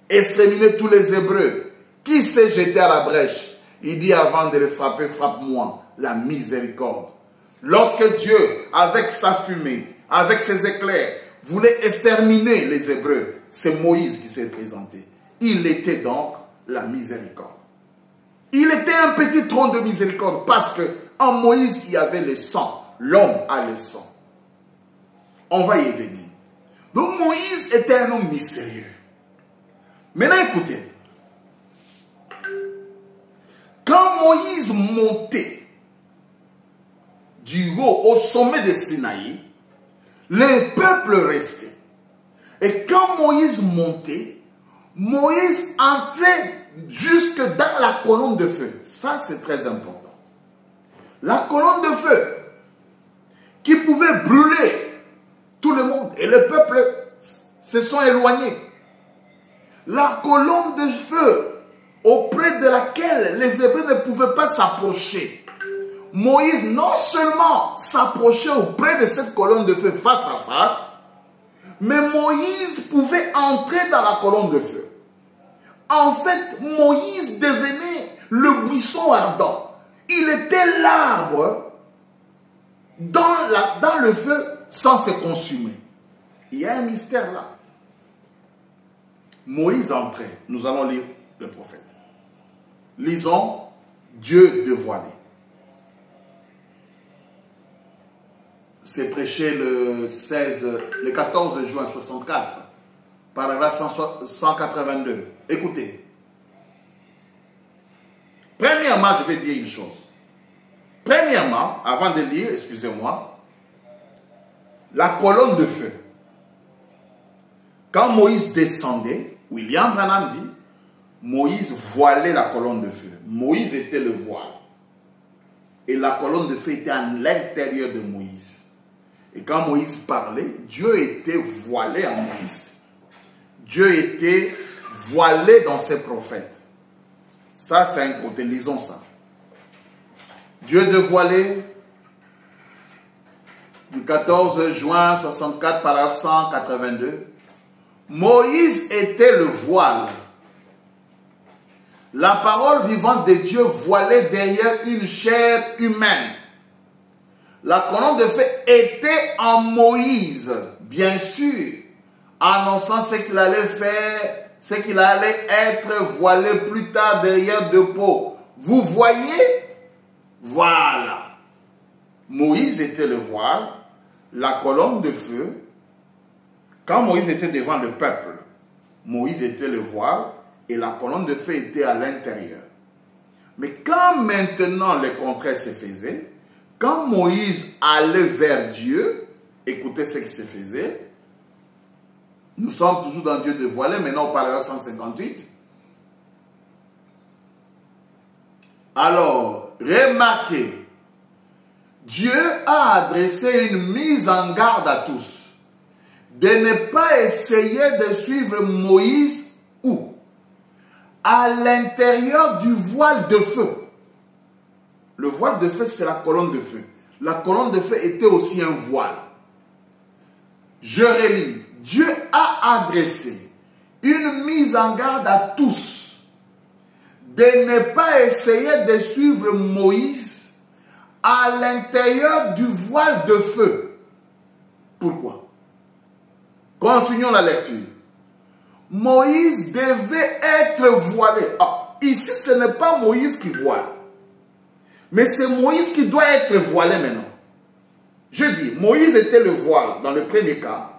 exterminer tous les Hébreux, qui s'est jeté à la brèche? Il dit avant de les frapper, frappe-moi, la miséricorde. Lorsque Dieu, avec sa fumée, avec ses éclairs, voulait exterminer les Hébreux, c'est Moïse qui s'est présenté. Il était donc la miséricorde. Il était un petit tronc de miséricorde parce qu'en Moïse, il y avait le sang. L'homme a le sang. On va y venir. Donc Moïse était un homme mystérieux. Maintenant écoutez. Quand Moïse montait du haut au sommet de Sinaï, les peuples restaient. Et quand Moïse montait, Moïse entrait jusque dans la colonne de feu. Ça, c'est très important. La colonne de feu qui pouvait brûler tout le monde. Et les peuples se sont éloignés. La colonne de feu auprès de laquelle les Hébreux ne pouvaient pas s'approcher. Moïse non seulement s'approchait auprès de cette colonne de feu face à face, mais Moïse pouvait entrer dans la colonne de feu. En fait, Moïse devenait le buisson ardent. Il était l'arbre dans le feu sans se consumer. Il y a un mystère là. Moïse entrait. Nous allons lire le prophète. Lisons Dieu dévoilé. C'est prêché le 14 juin 64, paragraphe 182. Écoutez. Premièrement, je vais dire une chose. Premièrement, avant de lire, excusez-moi, la colonne de feu. Quand Moïse descendait, William Branham dit, Moïse voilait la colonne de feu. Moïse était le voile. Et la colonne de feu était à l'intérieur de Moïse. Et quand Moïse parlait, Dieu était voilé en Moïse. Dieu était voilé dans ses prophètes. Ça, c'est un côté. Lisons ça. Dieu dévoilé du 14 juin 64, paragraphe 182. Moïse était le voile. La parole vivante de Dieu voilée derrière une chair humaine. La colonne de feu était en Moïse, bien sûr, annonçant ce qu'il allait faire, ce qu'il allait être voilé plus tard derrière deux peaux. Vous voyez? Voilà. Moïse était le voile, la colonne de feu. Quand Moïse était devant le peuple, Moïse était le voile et la colonne de feu était à l'intérieur. Mais quand maintenant le contraire se faisait, quand Moïse allait vers Dieu, écoutez ce qui se faisait. Nous sommes toujours dans Dieu dévoilé, maintenant au paragraphe 158. Alors, remarquez, Dieu a adressé une mise en garde à tous. de ne pas essayer de suivre Moïse où? À l'intérieur du voile de feu. Le voile de feu, c'est la colonne de feu. La colonne de feu était aussi un voile. Je relis. Dieu a adressé une mise en garde à tous de ne pas essayer de suivre Moïse à l'intérieur du voile de feu. Pourquoi? Continuons la lecture. Moïse devait être voilé. Ah, ici, ce n'est pas Moïse qui voile. Mais c'est Moïse qui doit être voilé maintenant. Je dis, Moïse était le voile dans le premier cas.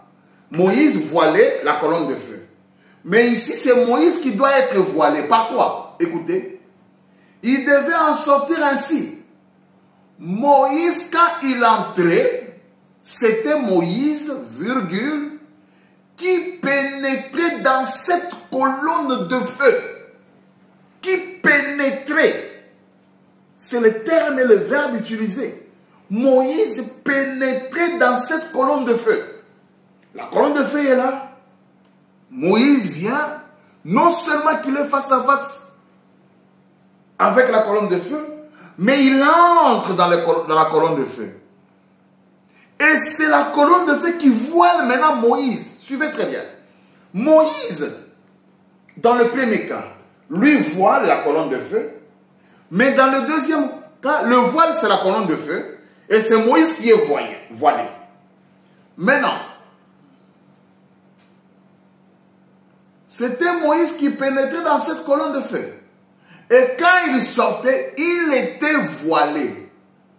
Moïse voilait la colonne de feu. Mais ici, c'est Moïse qui doit être voilé. Par quoi? Écoutez. Il devait en sortir ainsi. Moïse, quand il entrait, c'était Moïse, virgule, qui pénétrait dans cette colonne de feu. Qui pénétrait. C'est le terme et le verbe utilisé. Moïse pénétrait dans cette colonne de feu. La colonne de feu est là. Moïse vient, non seulement qu'il est face à face avec la colonne de feu, mais il entre dans la colonne de feu. Et c'est la colonne de feu qui voile maintenant Moïse. Suivez très bien. Moïse, dans le premier cas, lui voile la colonne de feu. Mais dans le deuxième cas, le voile, c'est la colonne de feu. Et c'est Moïse qui est voilé. Maintenant, c'était Moïse qui pénétrait dans cette colonne de feu. Et quand il sortait, il était voilé.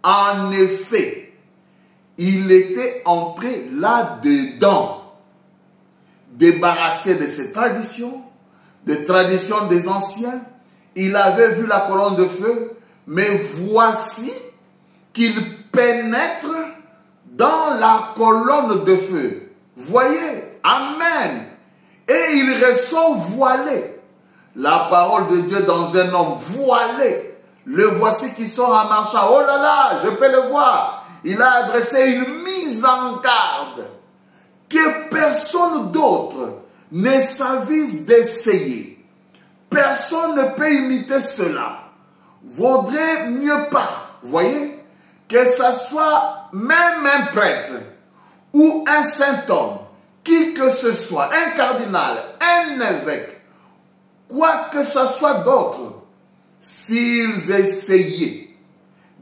En effet, il était entré là-dedans, débarrassé de ses traditions, des traditions des anciens. Il avait vu la colonne de feu, mais voici qu'il pénètre dans la colonne de feu. Voyez, amen. Et il ressort voilé. La parole de Dieu dans un homme voilé. Le voici qui sort en marchant. Oh là là, je peux le voir. Il a adressé une mise en garde que personne d'autre ne s'avise d'essayer. Personne ne peut imiter cela. Vaudrait mieux pas, voyez, que ce soit même un prêtre ou un saint homme, qui que ce soit, un cardinal, un évêque, quoi que ce soit d'autre, s'ils essayaient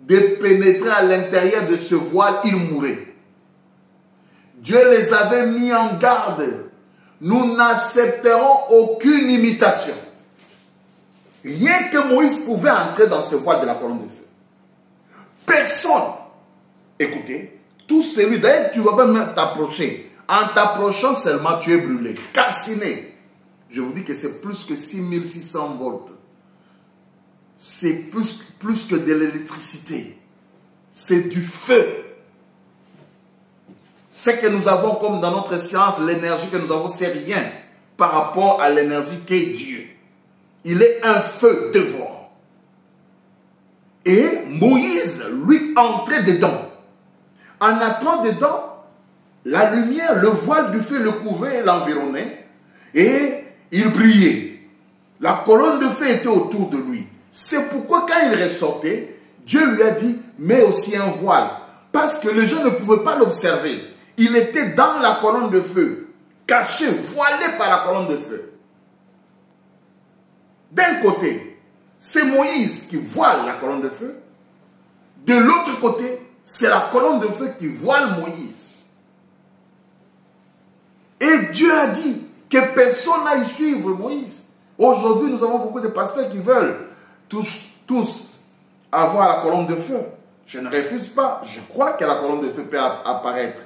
de pénétrer à l'intérieur de ce voile, ils mouraient. Dieu les avait mis en garde. Nous n'accepterons aucune imitation. Rien que Moïse pouvait entrer dans ce voile de la colonne de feu. Personne. Écoutez, tout celui, d'ailleurs, tu ne vas pas même t'approcher. En t'approchant seulement, tu es brûlé, calciné. Je vous dis que c'est plus que 6600 volts. C'est plus que de l'électricité. C'est du feu. Ce que nous avons comme dans notre science, l'énergie que nous avons, c'est rien par rapport à l'énergie qu'est Dieu. Il est un feu dévorant. Et Moïse, lui, entrait dedans. En entrant dedans, la lumière, le voile du feu le couvrait et l'environnait. Et il brillait. La colonne de feu était autour de lui. C'est pourquoi quand il ressortait, Dieu lui a dit, mets aussi un voile. Parce que les gens ne pouvaient pas l'observer. Il était dans la colonne de feu, caché, voilé par la colonne de feu. D'un côté, c'est Moïse qui voile la colonne de feu. De l'autre côté, c'est la colonne de feu qui voile Moïse. Et Dieu a dit que personne n'aille suivre Moïse. Aujourd'hui, nous avons beaucoup de pasteurs qui veulent tous avoir la colonne de feu. Je ne refuse pas. Je crois que la colonne de feu peut apparaître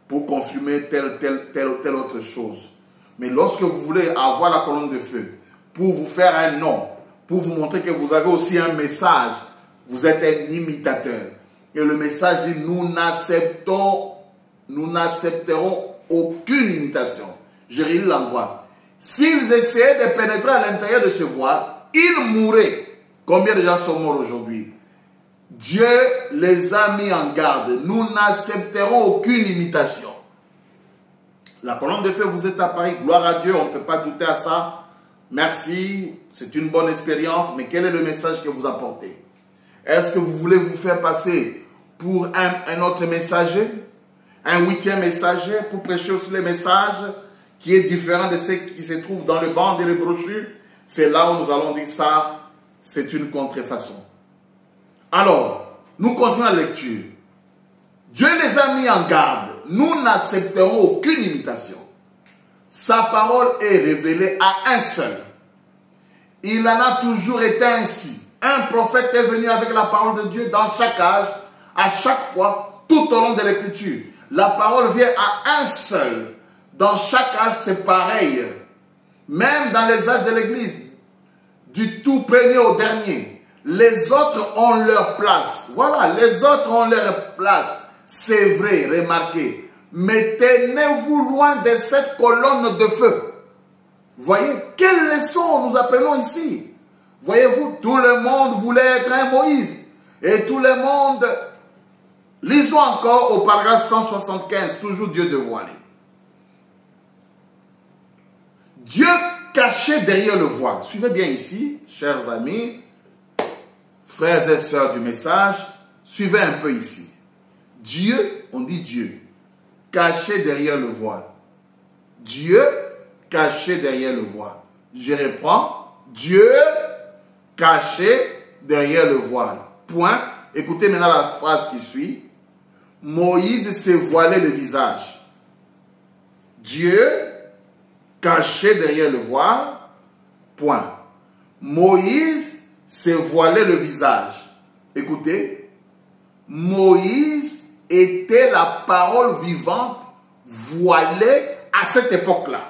pour confirmer telle autre chose. Mais lorsque vous voulez avoir la colonne de feu, pour vous faire un nom, pour vous montrer que vous avez aussi un message, vous êtes un imitateur. Et le message dit, nous n'accepterons aucune imitation. Je relis l'endroit. S'ils essayaient de pénétrer à l'intérieur de ce voile, ils mourraient. Combien de gens sont morts aujourd'hui? Dieu les a mis en garde. Nous n'accepterons aucune imitation. La colonne de feu vous est apparue, gloire à Dieu, on ne peut pas douter à ça. Merci, c'est une bonne expérience, mais quel est le message que vous apportez? Est-ce que vous voulez vous faire passer pour un autre messager? Un 8e messager pour prêcher aussi les messages qui est différent de ceux qui se trouvent dans le banc et les brochures? C'est là où nous allons dire ça, c'est une contrefaçon. Alors, nous continuons la lecture. Dieu les a mis en garde. Nous n'accepterons aucune imitation. Sa parole est révélée à un seul. Il en a toujours été ainsi. Un prophète est venu avec la parole de Dieu dans chaque âge, à chaque fois, tout au long de l'écriture. La parole vient à un seul. Dans chaque âge, c'est pareil. Même dans les âges de l'Église, du tout premier au dernier, les autres ont leur place. Voilà, les autres ont leur place. C'est vrai, remarquez. Mais tenez-vous loin de cette colonne de feu. Voyez, quelle leçon nous apprenons ici? Voyez-vous, tout le monde voulait être un Moïse. Et tout le monde... Lisons encore au paragraphe 175, toujours Dieu dévoilé. Dieu caché derrière le voile. Suivez bien ici, chers amis, frères et sœurs du message, suivez un peu ici. Dieu, on dit Dieu, caché derrière le voile. Dieu caché derrière le voile. Je reprends, Dieu caché derrière le voile. Point. Écoutez maintenant la phrase qui suit. Moïse s'est voilé le visage. Dieu caché derrière le voile. Point. Moïse s'est voilé le visage. Écoutez. Moïse était la parole vivante voilée à cette époque-là.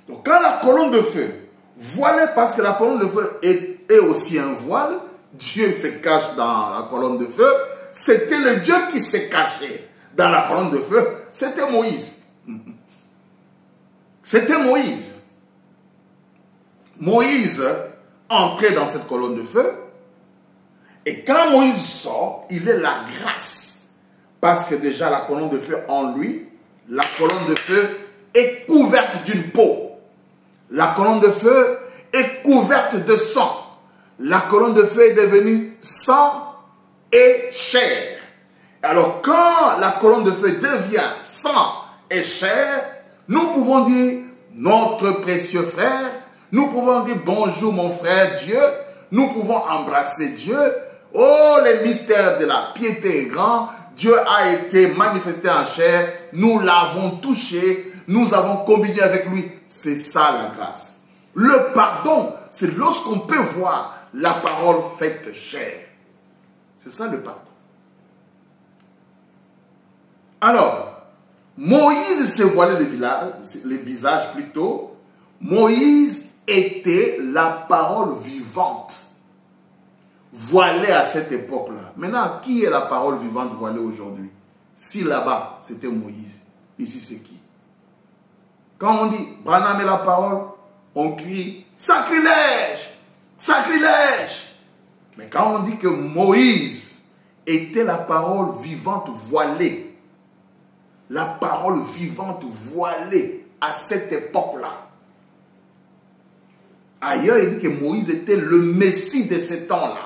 Donc quand la colonne de feu, voilée parce que la colonne de feu est aussi un voile, Dieu se cache dans la colonne de feu, c'était le Dieu qui se cachait dans la colonne de feu, c'était Moïse. C'était Moïse. Moïse entrait dans cette colonne de feu, et quand Moïse sort, il est la grâce. Parce que déjà la colonne de feu en lui, la colonne de feu est couverte d'une peau. La colonne de feu est couverte de sang. La colonne de feu est devenue sang et chair. Alors quand la colonne de feu devient sang et chair, nous pouvons dire notre précieux frère, nous pouvons dire bonjour mon frère Dieu, nous pouvons embrasser Dieu. Oh, les mystères de la piété est grand. Dieu a été manifesté en chair. Nous l'avons touché. Nous avons communié avec lui. C'est ça la grâce. Le pardon, c'est lorsqu'on peut voir la parole faite chair. C'est ça le pardon. Alors, Moïse s'est voilé le visage plutôt. Moïse était la parole vivante. Voilée à cette époque-là. Maintenant, qui est la parole vivante voilée aujourd'hui? Si là-bas, c'était Moïse, ici c'est qui? Quand on dit Branham est la parole, on crie sacrilège, sacrilège. Mais quand on dit que Moïse était la parole vivante voilée, la parole vivante voilée à cette époque-là. Ailleurs, il dit que Moïse était le Messie de ce temps-là.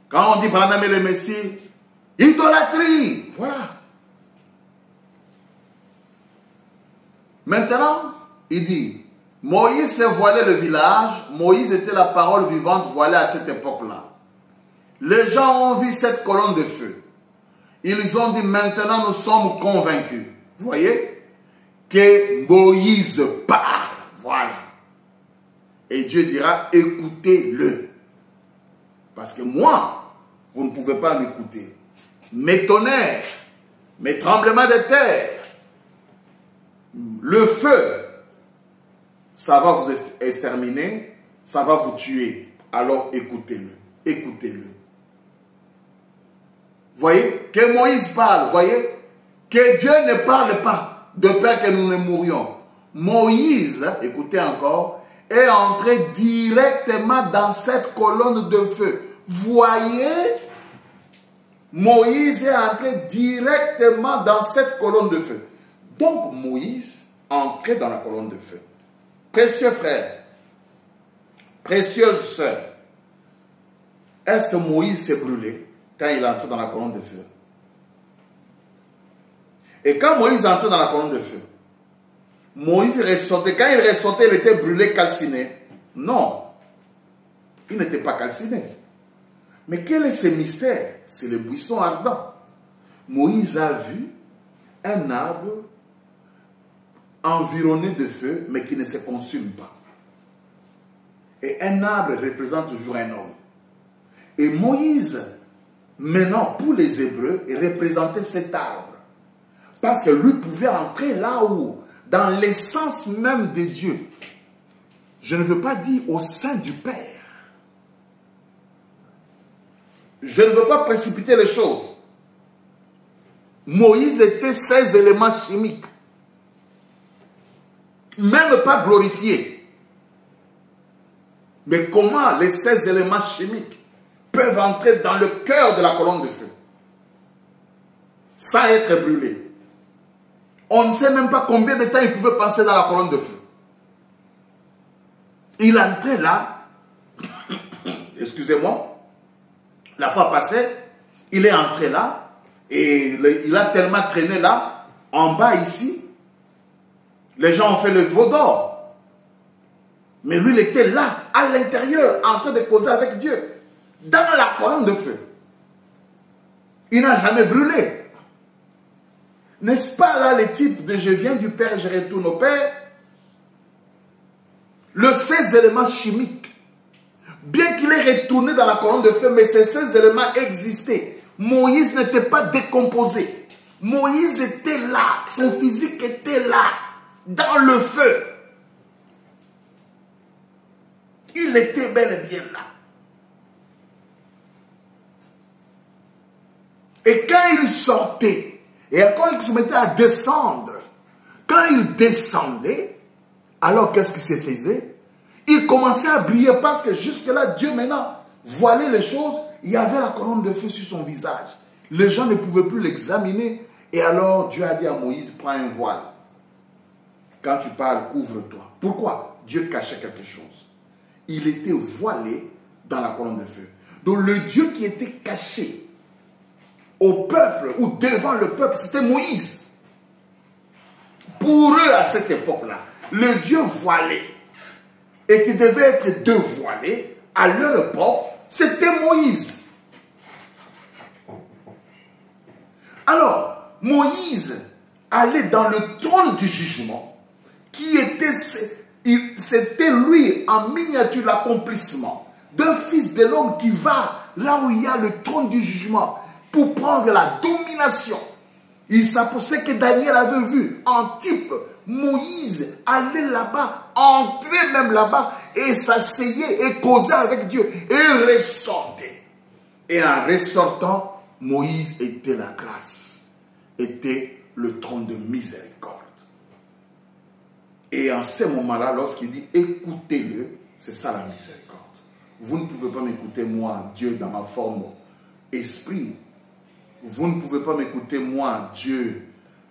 Quand on dit Branham est le Messie, idolâtrie, voilà. Maintenant, il dit, Moïse s'est voilé le village, Moïse était la parole vivante voilée à cette époque-là. Les gens ont vu cette colonne de feu. Ils ont dit, maintenant nous sommes convaincus. Vous voyez? Que Moïse parle, voilà. Et Dieu dira, écoutez-le. Parce que moi, vous ne pouvez pas m'écouter. Mes tonnerres, mes tremblements de terre, le feu, ça va vous exterminer, ça va vous tuer. Alors écoutez-le, écoutez-le. Voyez, que Moïse parle, voyez, que Dieu ne parle pas de peur que nous ne mourions. Moïse, écoutez encore, est entré directement dans cette colonne de feu. Voyez, Moïse est entré directement dans cette colonne de feu. Donc Moïse entrait dans la colonne de feu. Précieux frères, précieuses sœurs, est-ce que Moïse s'est brûlé quand il est entré dans la colonne de feu? Et quand Moïse est entré dans la colonne de feu, Moïse ressortait. Quand il ressortait, il était brûlé, calciné. Non, il n'était pas calciné. Mais quel est ce mystère? C'est le buisson ardent. Moïse a vu un arbre environné de feu, mais qui ne se consume pas. Et un arbre représente toujours un homme. Et Moïse, maintenant, pour les Hébreux, représentait cet arbre. Parce que lui pouvait entrer là où, dans l'essence même de Dieu. Je ne veux pas dire au sein du Père. Je ne veux pas précipiter les choses. Moïse était 16 éléments chimiques. Même pas glorifiés. Mais comment les 16 éléments chimiques peuvent entrer dans le cœur de la colonne de feu sans être brûlés? On ne sait même pas combien de temps il pouvait passer dans la colonne de feu. Il entrait là, excusez-moi, la fois passée, il est entré là, et il a tellement traîné là, en bas ici, les gens ont fait le veau d'or. Mais lui, il était là, à l'intérieur, en train de causer avec Dieu, dans la colonne de feu. Il n'a jamais brûlé. N'est-ce pas là le type de je viens du Père et je retourne au Père? Le 16 éléments chimiques, bien qu'il ait retourné dans la colonne de feu, mais ces 16 éléments existaient. Moïse n'était pas décomposé. Moïse était là, son physique était là, dans le feu. Il était bel et bien là. Et quand il sortait, et quand il se mettait à descendre, quand il descendait, alors qu'est-ce qui se faisait? Il commençait à briller parce que jusque-là, Dieu maintenant voilait les choses. Il y avait la colonne de feu sur son visage. Les gens ne pouvaient plus l'examiner. Et alors Dieu a dit à Moïse, prends un voile. Quand tu parles, couvre-toi. Pourquoi? Dieu cachait quelque chose. Il était voilé dans la colonne de feu. Donc le Dieu qui était caché au peuple ou devant le peuple, c'était Moïse. Pour eux à cette époque-là, le Dieu voilé et qui devait être dévoilé à leur époque, c'était Moïse. Alors, Moïse allait dans le trône du jugement qui était, c'était lui en miniature l'accomplissement d'un fils de l'homme qui va là où il y a le trône du jugement pour prendre la domination. Il s'approchait que Daniel avait vu en type. Moïse allait là-bas, entrait même là-bas et s'asseyait et causait avec Dieu et ressortait. Et en ressortant, Moïse était la grâce, était le trône de miséricorde. Et en ce moment-là, lorsqu'il dit écoutez-le, c'est ça la miséricorde. Vous ne pouvez pas m'écouter moi, Dieu, dans ma forme esprit. Vous ne pouvez pas m'écouter moi, Dieu,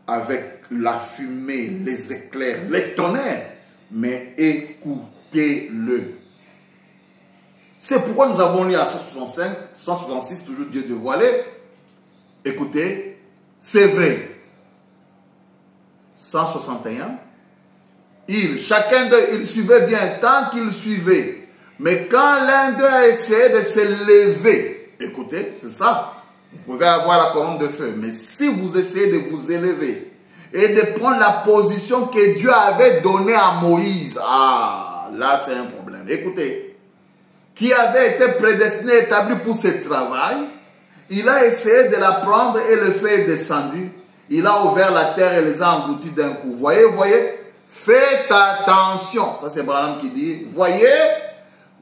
avec la fumée, les éclairs, les tonnerres, mais écoutez-le. C'est pourquoi nous avons lu à 165, 166, toujours Dieu dévoilé. Écoutez, c'est vrai. 161, chacun d'eux, il suivait bien tant qu'il suivait. Mais quand l'un d'eux a essayé de se lever, écoutez, c'est ça. Vous pouvez avoir la colonne de feu, mais si vous essayez de vous élever et de prendre la position que Dieu avait donnée à Moïse, ah, là c'est un problème. Écoutez, qui avait été prédestiné, établi pour ce travail, il a essayé de la prendre et le feu est descendu. Il a ouvert la terre et les a engloutis d'un coup. Voyez, faites attention. Ça c'est Branham qui dit, voyez,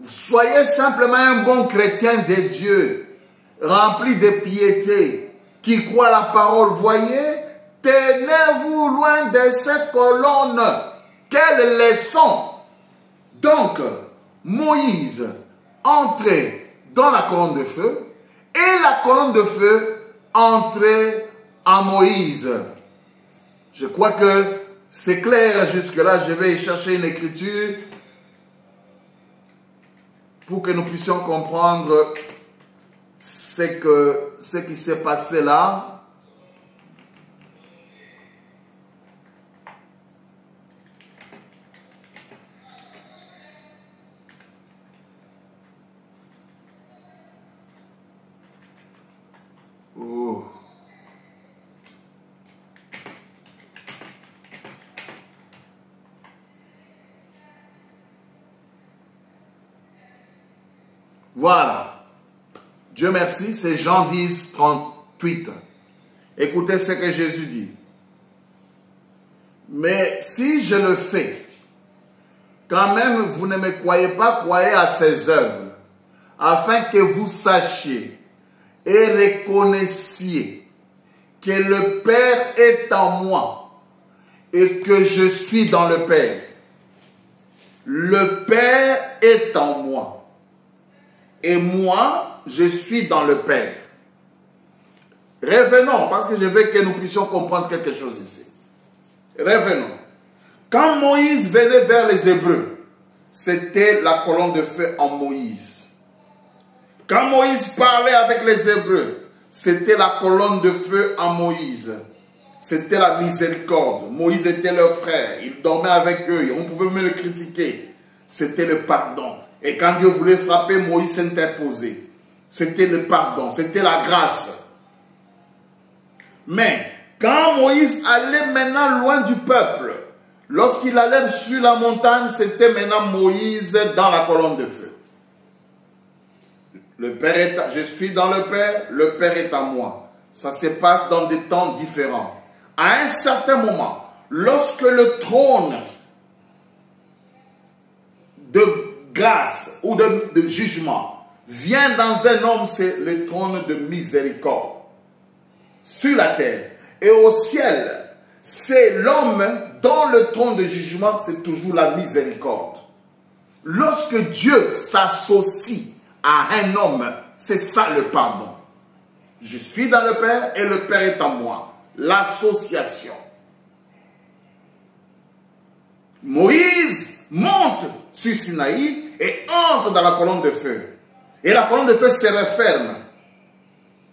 soyez simplement un bon chrétien de Dieu, rempli de piété, qui croit la parole, voyez, tenez-vous loin de cette colonne. Quelle leçon! Donc, Moïse entrait dans la colonne de feu, et la colonne de feu entrait en Moïse. Je crois que c'est clair jusque-là. Je vais chercher une écriture pour que nous puissions comprendre ce qui s'est passé là. Oh. Voilà. Dieu merci, c'est Jean 10, 38. Écoutez ce que Jésus dit. Mais si je le fais, quand même vous ne me croyez pas, croyez à ses œuvres, afin que vous sachiez et reconnaissiez que le Père est en moi et que je suis dans le Père. Le Père est en moi et moi, je suis dans le Père. Revenons, parce que je veux que nous puissions comprendre quelque chose ici. Revenons. Quand Moïse venait vers les Hébreux, c'était la colonne de feu en Moïse. Quand Moïse parlait avec les Hébreux, c'était la colonne de feu en Moïse. C'était la miséricorde. Moïse était leur frère. Il dormait avec eux. On pouvait même le critiquer. C'était le pardon. Et quand Dieu voulait frapper, Moïse s'interposait. C'était le pardon. C'était la grâce. Mais quand Moïse allait maintenant loin du peuple, lorsqu'il allait sur la montagne, c'était maintenant Moïse dans la colonne de feu. Le Père est je suis dans le Père est à moi. Ça se passe dans des temps différents. À un certain moment, lorsque le trône de grâce ou de jugement vient dans un homme, c'est le trône de miséricorde. Sur la terre et au ciel, c'est l'homme dont le trône de jugement, c'est toujours la miséricorde. Lorsque Dieu s'associe à un homme, c'est ça le pardon. Je suis dans le Père et le Père est en moi. L'association. Moïse monte sur Sinaï et entre dans la colonne de feu. Et la colonne de feu se referme.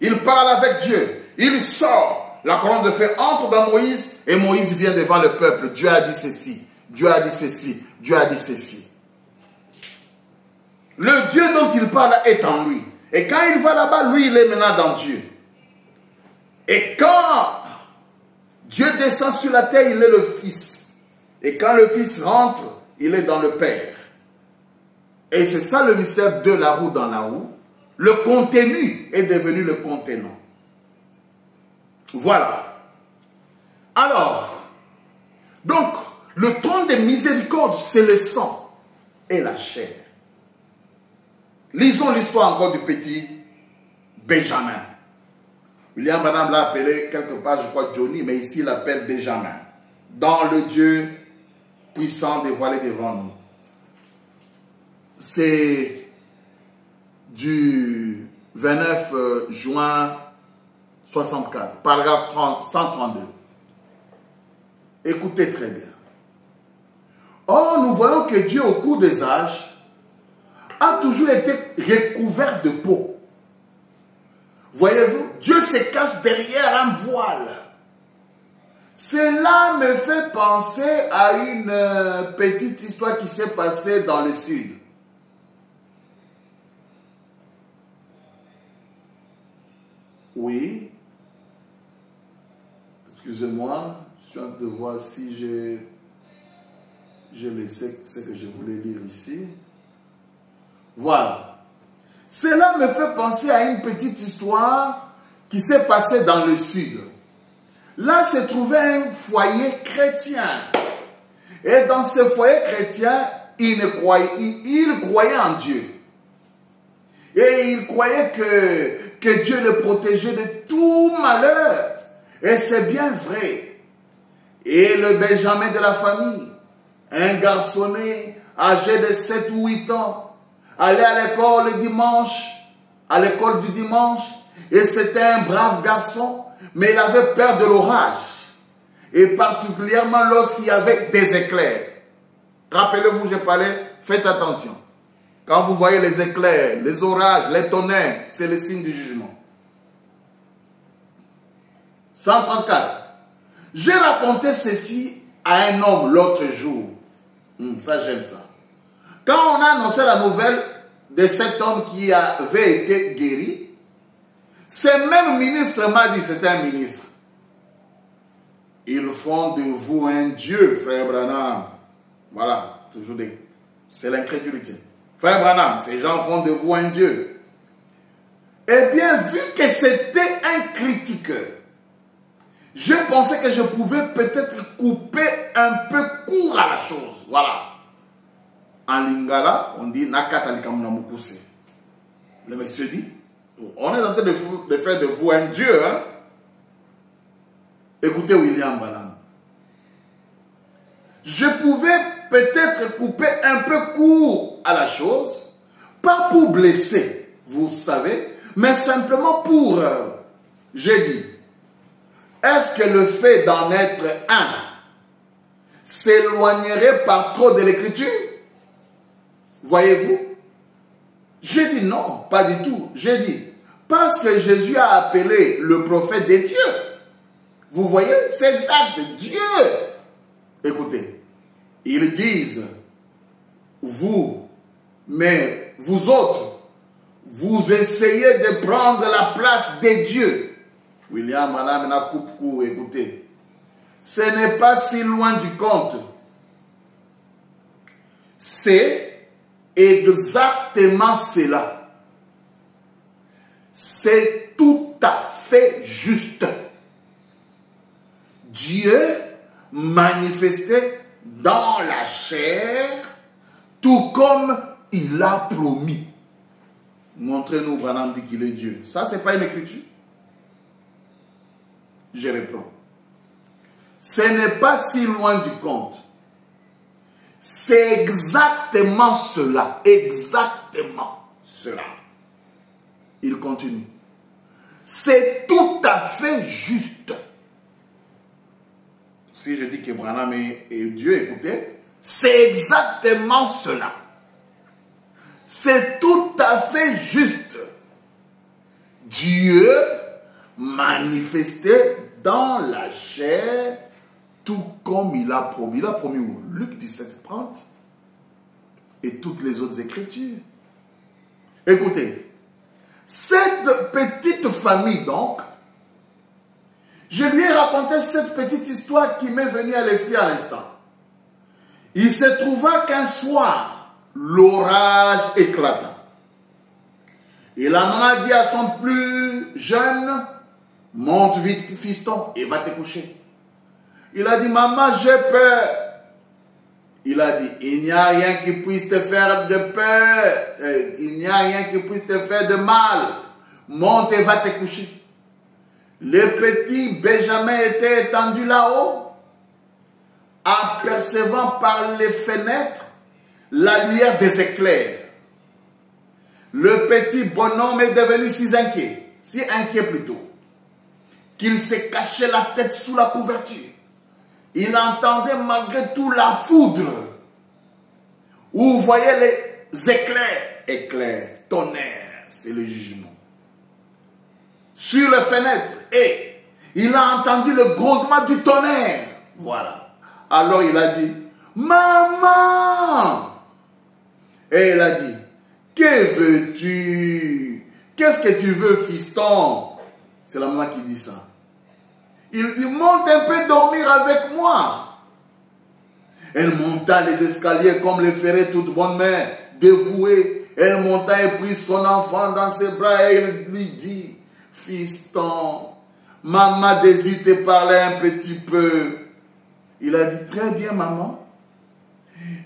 Il parle avec Dieu. Il sort. La colonne de feu entre dans Moïse et Moïse vient devant le peuple. Dieu a dit ceci. Dieu a dit ceci. Dieu a dit ceci. Le Dieu dont il parle est en lui. Et quand il va là-bas, lui, il est maintenant dans Dieu. Et quand Dieu descend sur la terre, il est le Fils. Et quand le Fils rentre, il est dans le Père. Et c'est ça le mystère de la roue dans la roue. Le contenu est devenu le contenant. Voilà. Alors, donc, le trône de miséricorde, c'est le sang et la chair. Lisons l'histoire encore du petit Benjamin. William Branham l'a appelé quelque part, je crois, Johnny, mais ici il l'appelle Benjamin. Dans le Dieu puissant dévoilé devant nous. C'est du 29 juin 64, paragraphe 132. Écoutez très bien. Or, nous voyons que Dieu, au cours des âges, a toujours été recouvert de peau. Voyez-vous, Dieu se cache derrière un voile. Cela me fait penser à une petite histoire qui s'est passée dans le sud. Oui. Excusez-moi, je suis en train de voir si j'ai laissé ce que je voulais lire ici. Voilà. Cela me fait penser à une petite histoire qui s'est passée dans le sud. Là se trouvait un foyer chrétien. Et dans ce foyer chrétien, il croyait en Dieu. Et il croyait que Dieu le protégeait de tout malheur. Et c'est bien vrai. Et le Benjamin de la famille, un garçonnet âgé de 7 ou 8 ans, allait à l'école le dimanche, à l'école du dimanche, et c'était un brave garçon, mais il avait peur de l'orage. Et particulièrement lorsqu'il y avait des éclairs. Rappelez-vous, j'ai parlé, faites attention. Quand vous voyez les éclairs, les orages, les tonnerres, c'est le signe du jugement. 134. J'ai raconté ceci à un homme l'autre jour. Ça, j'aime ça. Quand on a annoncé la nouvelle de cet homme qui avait été guéri, ce même ministre m'a dit, c'était un ministre. Ils font de vous un Dieu, frère Branham. Voilà, toujours des... C'est l'incrédulité. Frère Branham, ces gens font de vous un Dieu. Eh bien, vu que c'était un critiqueur, je pensais que je pouvais peut-être couper un peu court à la chose. Voilà. En lingala, on dit Nakatalikamnamukuse. Le monsieur dit, on est en train de faire de vous un Dieu. Hein? Écoutez William Branham. Je pouvais peut-être couper un peu court à la chose, pas pour blesser, vous savez, mais simplement pour, j'ai dit, est-ce que le fait d'en être un s'éloignerait par trop de l'écriture? Voyez-vous? J'ai dit non, pas du tout. J'ai dit, parce que Jésus a appelé le prophète des dieux. Vous voyez? C'est exact, Dieu. Écoutez, ils disent, vous, mais vous autres, vous essayez de prendre la place des dieux. William Branham coupe court, écoutez. Ce n'est pas si loin du compte. C'est exactement cela. C'est tout à fait juste. Dieu manifesté dans la chair, tout comme il a promis. Montrez-nous, Branham dit qu'il est Dieu. Ça, ce n'est pas une écriture. Je réponds. Ce n'est pas si loin du compte. C'est exactement cela. Exactement cela. Il continue. C'est tout à fait juste. Si je dis que Branham est Dieu, écoutez, c'est exactement cela. C'est tout à fait juste. Dieu manifesté dans la chair, tout comme il a promis. Il a promis où? Luc 17, 30 et toutes les autres écritures. Écoutez, cette petite famille donc, je lui ai raconté cette petite histoire qui m'est venue à l'esprit à l'instant. Il se trouva qu'un soir, l'orage éclata. Et la maman dit à son plus jeune, monte vite, fiston, et va te coucher. Il a dit, maman, j'ai peur. Il a dit, il n'y a rien qui puisse te faire de peur. Il n'y a rien qui puisse te faire de mal. Monte et va te coucher. Le petit Benjamin était étendu là-haut, apercevant par les fenêtres la lueur des éclairs. Le petit bonhomme est devenu si inquiet plutôt, qu'il s'est caché la tête sous la couverture. Il entendait malgré tout la foudre, où vous voyez les éclairs, tonnerre, c'est le jugement, sur les fenêtres, et il a entendu le grondement du tonnerre. Voilà. Alors il a dit, maman! Et elle a dit, que veux-tu? Qu'est-ce que tu veux, fiston? C'est la maman qui dit ça. Il dit, monte un peu dormir avec moi. Elle monta les escaliers comme le ferait toute bonne mère, dévouée. Elle monta et prit son enfant dans ses bras et elle lui dit, fiston, maman désire te parler un petit peu. Il a dit, très bien maman.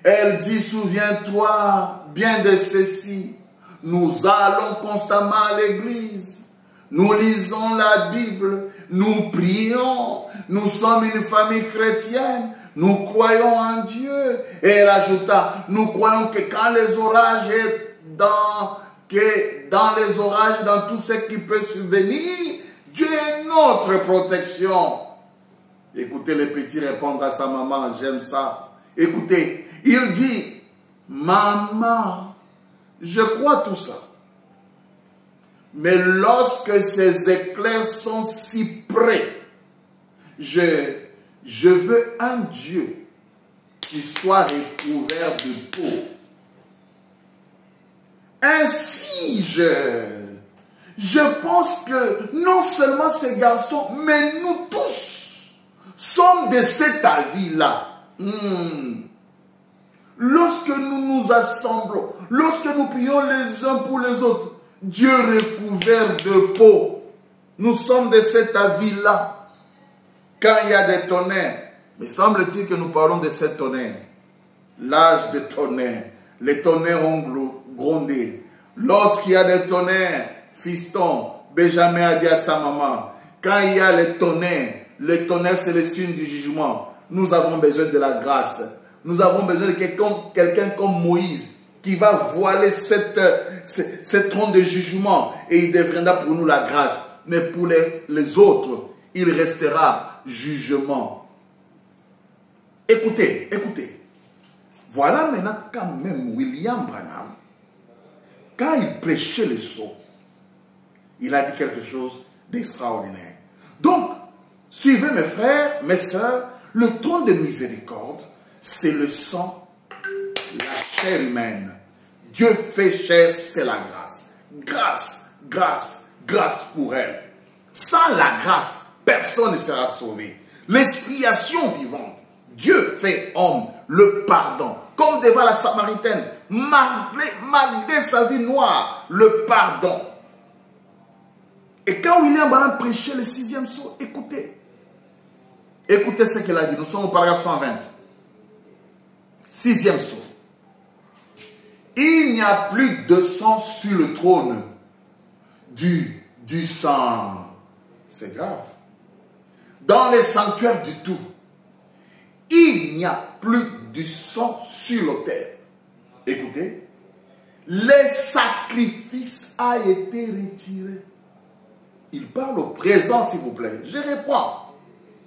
Elle dit, souviens-toi bien de ceci. Nous allons constamment à l'église. Nous lisons la Bible. Nous prions. Nous sommes une famille chrétienne. Nous croyons en Dieu. Et elle ajouta, nous croyons que quand les orages dans les orages, dans tout ce qui peut survenir, Dieu est notre protection. Écoutez les petits répondre à sa maman, j'aime ça. Écoutez, il dit, maman, je crois tout ça. Mais lorsque ces éclairs sont si près, je veux un Dieu qui soit recouvert de peau. Ainsi, je pense que non seulement ces garçons, mais nous tous sommes de cet avis-là. Lorsque nous nous assemblons, lorsque nous prions les uns pour les autres, Dieu recouvert de peau, nous sommes de cet avis-là. Quand il y a des tonnerres, mais semble-t-il que nous parlons de ces tonnerres, l'âge des tonnerres, les tonnerres ont grondé. Lorsqu'il y a des tonnerres, fiston, Benjamin a dit à sa maman, quand il y a les tonnerres c'est le signe du jugement. Nous avons besoin de la grâce. Nous avons besoin de quelqu'un comme Moïse qui va voiler cette trône de jugement et il deviendra pour nous la grâce. Mais pour les autres, il restera jugement. Écoutez. Voilà maintenant quand même William Branham, quand il prêchait le sceau, il a dit quelque chose d'extraordinaire. Donc, suivez mes frères, mes sœurs, le trône de miséricorde, c'est le sang, la chair humaine. Dieu fait chair, c'est la grâce. Grâce pour elle. Sans la grâce, personne ne sera sauvé. L'expiation vivante. Dieu fait homme, le pardon. Comme devant la Samaritaine, malgré sa vie noire, le pardon. Et quand William Branham prêchait le 6e sceau, écoutez ce qu'il a dit. Nous sommes au paragraphe 120. 6e sceau. Il n'y a plus de sang sur le trône du sang. C'est grave. Dans les sanctuaires du tout, il n'y a plus du sang sur l'autel. Écoutez, le sacrifice a été retiré. Il parle au présent, s'il vous plaît. Je reprends.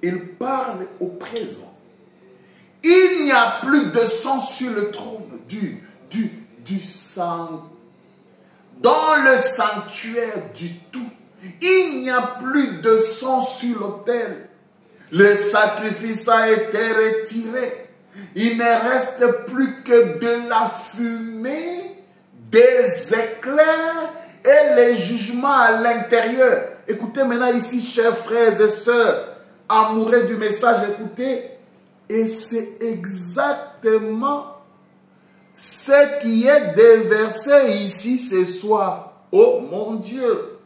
Il parle au présent. Il n'y a plus de sang sur le trône du sang. Dans le sanctuaire du tout, il n'y a plus de sang sur l'autel. Le sacrifice a été retiré. Il ne reste plus que de la fumée, des éclairs et les jugements à l'intérieur. Écoutez maintenant ici, chers frères et sœurs, amoureux du message, écoutez. Et c'est exactement ce qui est déversé ici ce soir. Oh mon Dieu!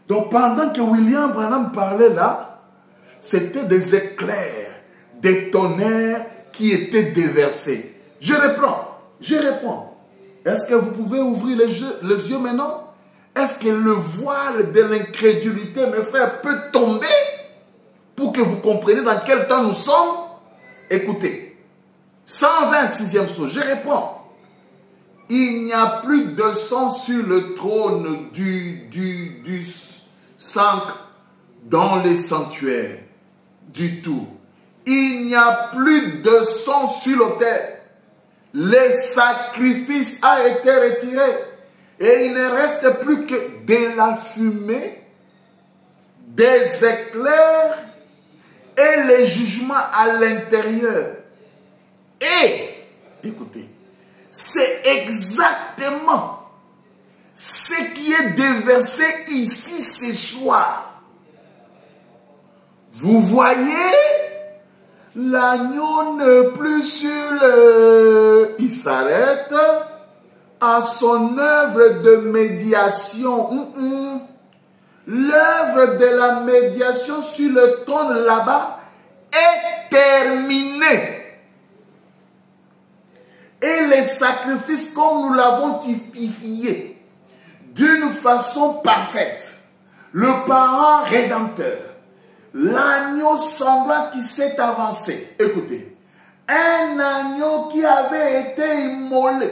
Donc pendant que William Branham parlait là, c'était des éclairs, des tonnerres qui étaient déversés. Je reprends. Est-ce que vous pouvez ouvrir les yeux maintenant? Est-ce que le voile de l'incrédulité, mes frères, peut tomber pour que vous compreniez dans quel temps nous sommes? Écoutez, 126e sceau, je réponds. Il n'y a plus de sang sur le trône du sang dans les sanctuaires du tout. Il n'y a plus de sang sur l'autel. Le sacrifice a été retiré. Et il ne reste plus que de la fumée, des éclairs et les jugements à l'intérieur. Et, écoutez, c'est exactement ce qui est déversé ici ce soir. Vous voyez, l'agneau n'est plus sur le... Il s'arrête à son œuvre de médiation. L'œuvre de la médiation sur le trône là-bas est terminée. Et les sacrifices, comme nous l'avons typifié d'une façon parfaite, le parent rédempteur, l'agneau sanglant qui s'est avancé. Écoutez, un agneau qui avait été immolé,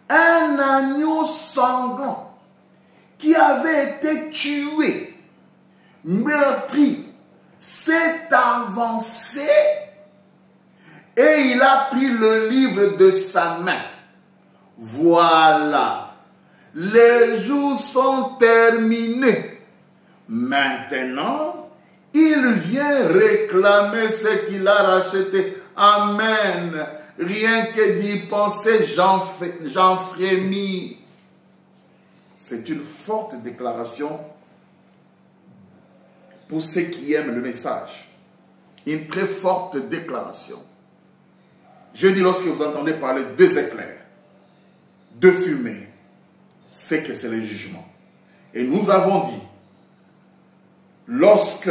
un agneau sanglant qui avait été tué, meurtri, s'est avancé et il a pris le livre de sa main. Voilà, les jours sont terminés. Maintenant, il vient réclamer ce qu'il a racheté. Amen. Rien que d'y penser, j'en frémis. C'est une forte déclaration pour ceux qui aiment le message. Une très forte déclaration. Je dis, lorsque vous entendez parler deux éclairs, deux fumées, c'est que c'est le jugement. Et nous avons dit, lorsque,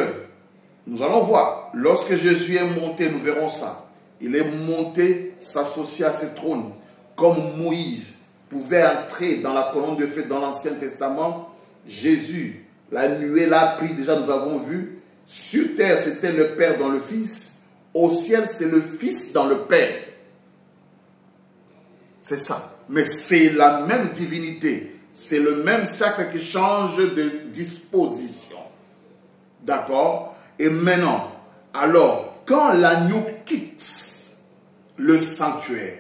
nous allons voir, lorsque Jésus est monté, nous verrons ça. Il est monté, s'associer à ce trône, comme Moïse pouvait entrer dans la colonne de feu dans l'Ancien Testament. Jésus, la nuée l'a pris, déjà nous avons vu. Sur terre, c'était le Père dans le Fils. Au ciel, c'est le Fils dans le Père. C'est ça. Mais c'est la même divinité. C'est le même sacre qui change de disposition. D'accord? Et maintenant, alors, quand l'agneau quitte le sanctuaire,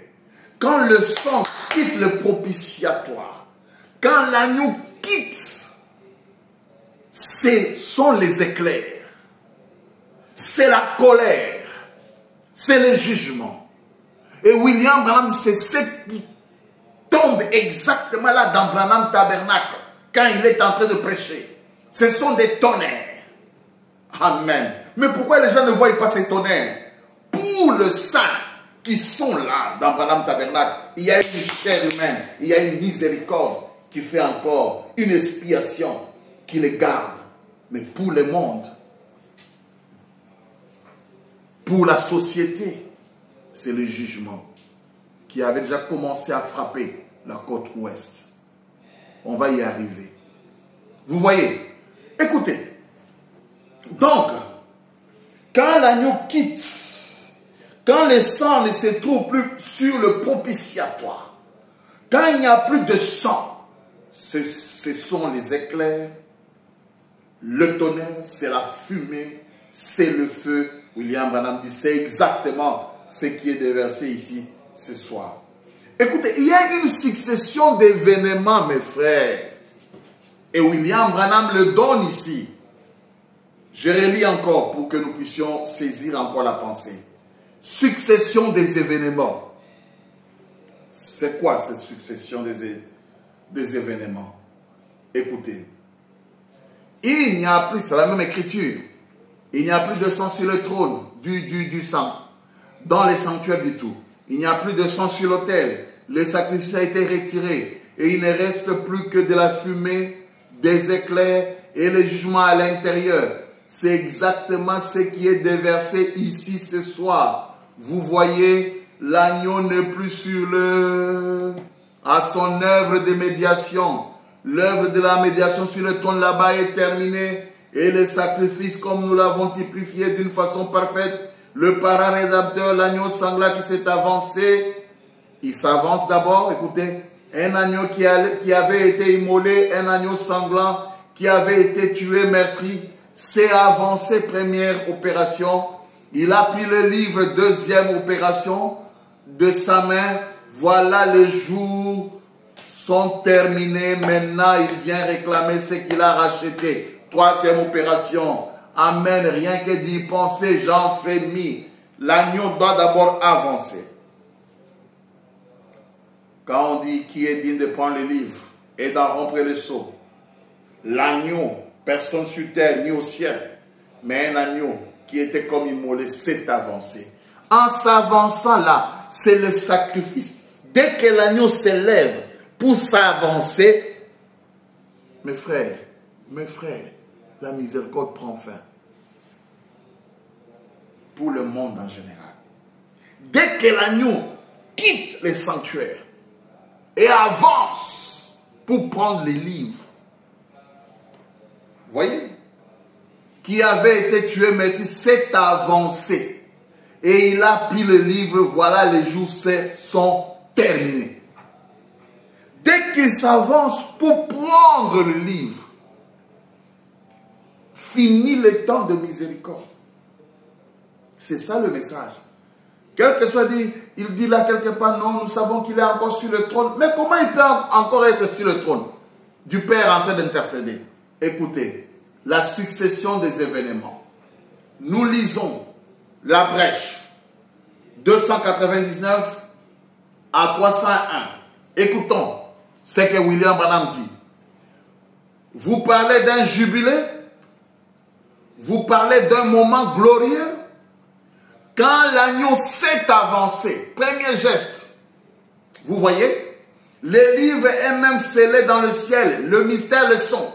quand le sang quitte le propitiatoire, quand l'agneau quitte, ce sont les éclairs, c'est la colère, c'est le jugement. Et William Branham, c'est ce qui tombe exactement là dans Branham Tabernacle, quand il est en train de prêcher. Ce sont des tonnerres. Amen. Mais pourquoi les gens ne voient pas ces tonnerres? Pour le saint qui sont là dans Branham Tabernacle, il y a une chair humaine, il y a une miséricorde qui fait encore une expiation qui les garde. Mais pour le monde, pour la société, c'est le jugement qui avait déjà commencé à frapper la côte ouest. On va y arriver. Vous voyez? Écoutez. Donc, quand l'agneau quitte, quand le sang ne se trouve plus sur le propitiatoire, quand il n'y a plus de sang, ce sont les éclairs, le tonnerre, c'est la fumée, c'est le feu. William Branham dit, c'est exactement ce qui est déversé ici ce soir. Écoutez, il y a une succession d'événements, mes frères. Et William Branham le donne ici. Je relis encore pour que nous puissions saisir encore la pensée. Succession des événements. C'est quoi cette succession des événements? Écoutez. Il n'y a plus, c'est la même écriture, il n'y a plus de sang sur le trône du sang, dans les sanctuaires du tout. Il n'y a plus de sang sur l'autel. Le sacrifice a été retiré et il ne reste plus que de la fumée, des éclairs et le jugement à l'intérieur. C'est exactement ce qui est déversé ici ce soir. Vous voyez, l'agneau n'est plus à son œuvre de médiation. L'œuvre de la médiation sur le trône là-bas est terminée. Et le sacrifice, comme nous l'avons typifié d'une façon parfaite, le para-rédempteur, l'agneau sanglant qui s'est avancé, il s'avance d'abord, écoutez, un agneau qui avait été immolé, un agneau sanglant qui avait été tué, meurtri, s'est avancé, première opération. Il a pris le livre, deuxième opération, de sa main. Voilà, les jours sont terminés. Maintenant, il vient réclamer ce qu'il a racheté. Troisième opération. Amen. Rien que d'y penser, j'en frémis. L'agneau doit d'abord avancer. Quand on dit qui est digne de prendre le livre et d'en rompre le sceau, l'agneau, personne sur terre ni au ciel, mais un agneau qui était comme immolé s'est avancé. En s'avançant là, c'est le sacrifice. Dès que l'agneau s'élève pour s'avancer, mes frères, la miséricorde prend fin. Pour le monde en général. Dès que l'agneau quitte les sanctuaires et avance pour prendre les livres, voyez, qui avait été tué, mais il s'est avancé. Et il a pris le livre, voilà, les jours sont terminés. Dès qu'il s'avance pour prendre le livre, finit le temps de miséricorde. C'est ça le message. Quel que soit dit, il dit là quelque part, non, nous savons qu'il est encore sur le trône. Mais comment il peut encore être sur le trône du Père en train d'intercéder? Écoutez, la succession des événements. Nous lisons la brèche 299 à 301. Écoutons ce que William Branham dit. Vous parlez d'un jubilé, vous parlez d'un moment glorieux. Quand l'agneau s'est avancé, premier geste, vous voyez, les livres est même scellé dans le ciel, le mystère le sont.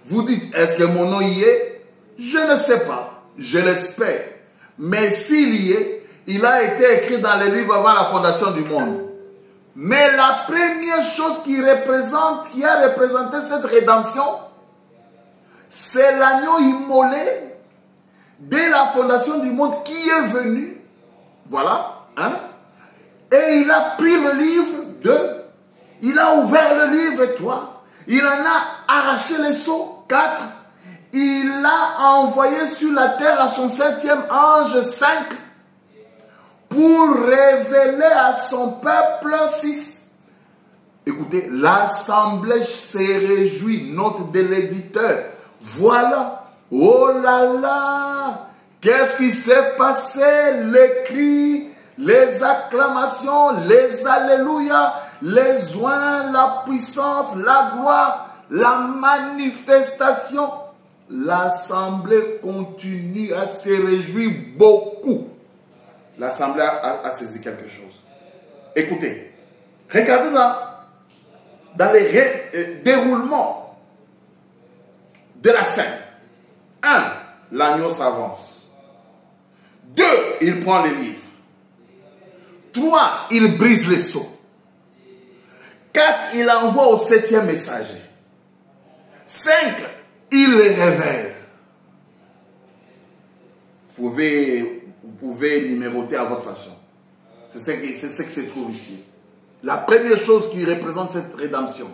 Vous dites, est-ce que mon nom y est? Je ne sais pas, je l'espère. Mais s'il y est, il a été écrit dans les livres avant la fondation du monde. Mais la première chose qui a représenté cette rédemption, c'est l'agneau immolé dès la fondation du monde qui est venu. Voilà. Hein? Et il a pris le livre 2. Il a ouvert le livre 3. Il en a arraché les sceaux 4. Il a envoyé sur la terre à son 7e ange 5 pour révéler à son peuple 6. Écoutez, l'assemblée s'est réjouie, note de l'éditeur. Voilà. Oh là là, qu'est-ce qui s'est passé? Les cris, les acclamations, les alléluia, les oins, la puissance, la gloire, la manifestation. L'assemblée continue à se réjouir beaucoup. L'assemblée a saisi quelque chose. Écoutez, regardez dans les déroulements de la scène. 1. L'agneau s'avance. 2. Il prend les livres. 3. Il brise les sceaux. 4. Il envoie au 7e messager. 5. Il les révèle. Vous pouvez numéroter à votre façon. C'est ce qui se trouve ici. La première chose qui représente cette rédemption.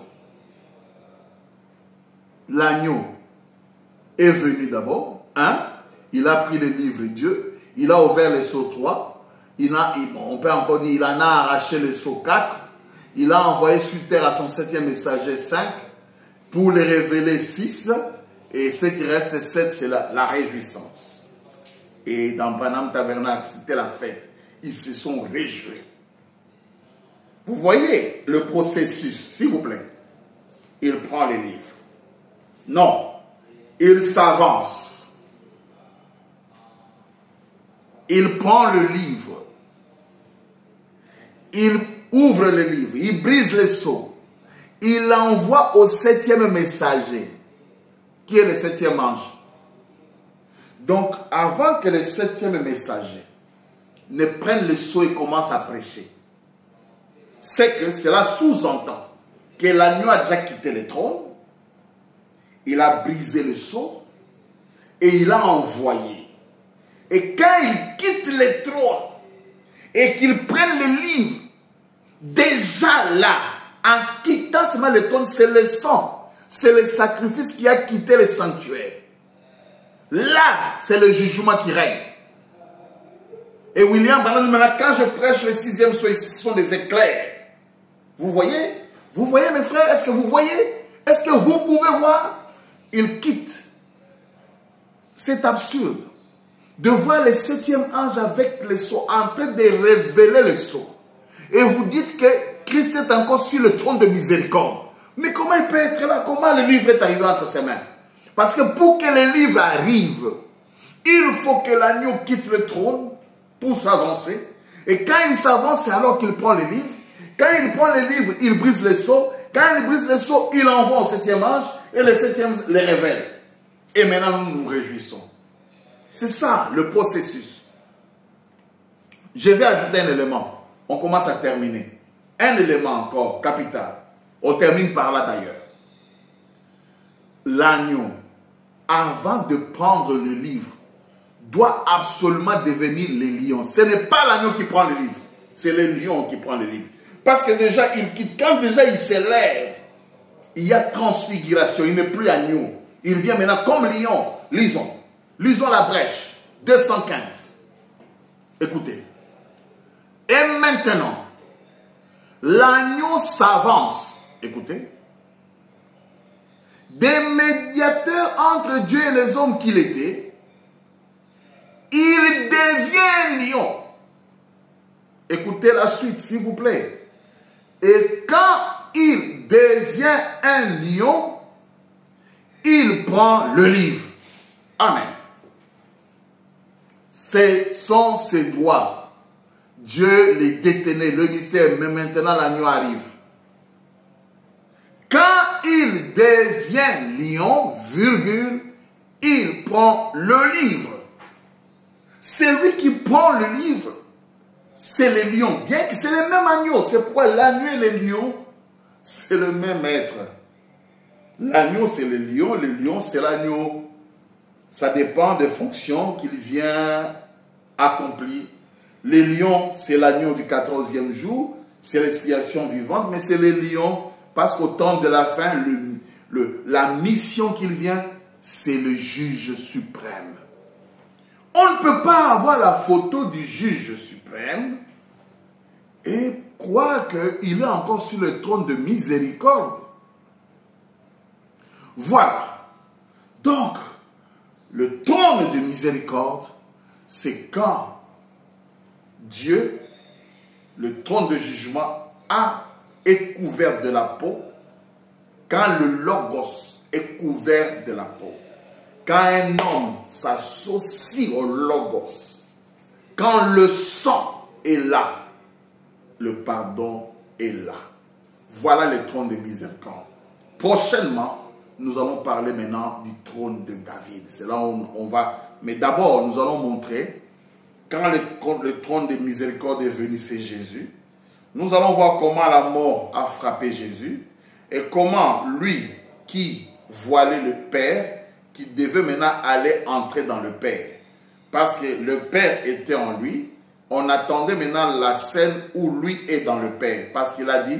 L'agneau est venu d'abord. 1. Il a pris les livres de Dieu. Il a ouvert les sceaux 3. On peut encore dire, il en a arraché les sceaux 4. Il a envoyé sur terre à son 7e messager 5 pour les révéler 6. Et ce qui reste 7, c'est la réjouissance. Et dans Branham Tabernacle, c'était la fête. Ils se sont réjouis. Vous voyez le processus, s'il vous plaît. Il prend les livres. Non. Il s'avance. Il prend le livre. Il ouvre le livre. Il brise les sceaux. Il l'envoie au 7e messager, qui est le 7e ange. Donc, avant que le 7e messager ne prenne le sceau et commence à prêcher, c'est que cela sous-entend que l'agneau a déjà quitté le trône, il a brisé le sceau et il a envoyé. Et quand il quitte le trône et qu'il prenne le livre, déjà là, en quittant seulement le trône, c'est le sang, c'est le sacrifice qui a quitté le sanctuaire. Là, c'est le jugement qui règne. Et William Branham, maintenant, quand je prêche le 6e sceau, ce sont des éclairs. Vous voyez? Vous voyez, mes frères? Est-ce que vous voyez? Est-ce que vous pouvez voir? Il quitte. C'est absurde de voir le 7e ange avec le sceau en train de révéler le sceau. Et vous dites que Christ est encore sur le trône de miséricorde. Mais comment il peut être là? Comment le livre est arrivé entre ses mains? Parce que pour que le livre arrive, il faut que l'agneau quitte le trône pour s'avancer. Et quand il s'avance, c'est alors qu'il prend les livres. Quand il prend les livres, il brise les sceaux. Quand il brise les sceaux, il envoie au 7e ange et le 7e les révèle. Et maintenant, nous nous réjouissons. C'est ça, le processus. Je vais ajouter un élément. On commence à terminer. Un élément encore, capital. On termine par là d'ailleurs. L'agneau, avant de prendre le livre, doit absolument devenir le lion. Ce n'est pas l'agneau qui prend le livre, c'est le lion qui prend le livre. Parce que déjà, il quitte, quand déjà il s'élève, il y a transfiguration, il n'est plus agneau. Il vient maintenant comme lion. Lisons la brèche, 215. Écoutez. Et maintenant, l'agneau s'avance. Écoutez. Des médiateurs entre Dieu et les hommes qu'il était, il devient lion. Écoutez la suite, s'il vous plaît. Et quand il devient un lion, il prend le livre. Amen. Ce sont ses doigts. Dieu les détenait, le mystère, mais maintenant l'agneau arrive. Quand il devient lion, virgule, il prend le livre. C'est lui qui prend le livre. C'est les lions. Bien que c'est le même agneau. C'est pourquoi l'agneau et les lions, c'est le même être. L'agneau, c'est le lion, c'est l'agneau. Ça dépend des fonctions qu'il vient accomplir. Les lions, c'est l'agneau du 14e jour. C'est l'expiation vivante, mais c'est les lions. Parce qu'au temps de la fin, la mission qu'il vient, c'est le juge suprême. On ne peut pas avoir la photo du juge suprême et croire qu'il est encore sur le trône de miséricorde. Voilà. Donc, le trône de miséricorde, c'est quand Dieu, le trône de jugement, est couvert de la peau, quand le logos est couvert de la peau, quand un homme s'associe au logos, quand le sang est là, le pardon est là. Voilà le trône de miséricorde. Prochainement, nous allons parler maintenant du trône de David. C'est là où on va. Mais d'abord, nous allons montrer quand le trône de miséricorde est venu, c'est Jésus. Nous allons voir comment la mort a frappé Jésus et comment lui qui voilait le Père, qui devait maintenant aller entrer dans le Père. Parce que le Père était en lui, on attendait maintenant la scène où lui est dans le Père. Parce qu'il a dit,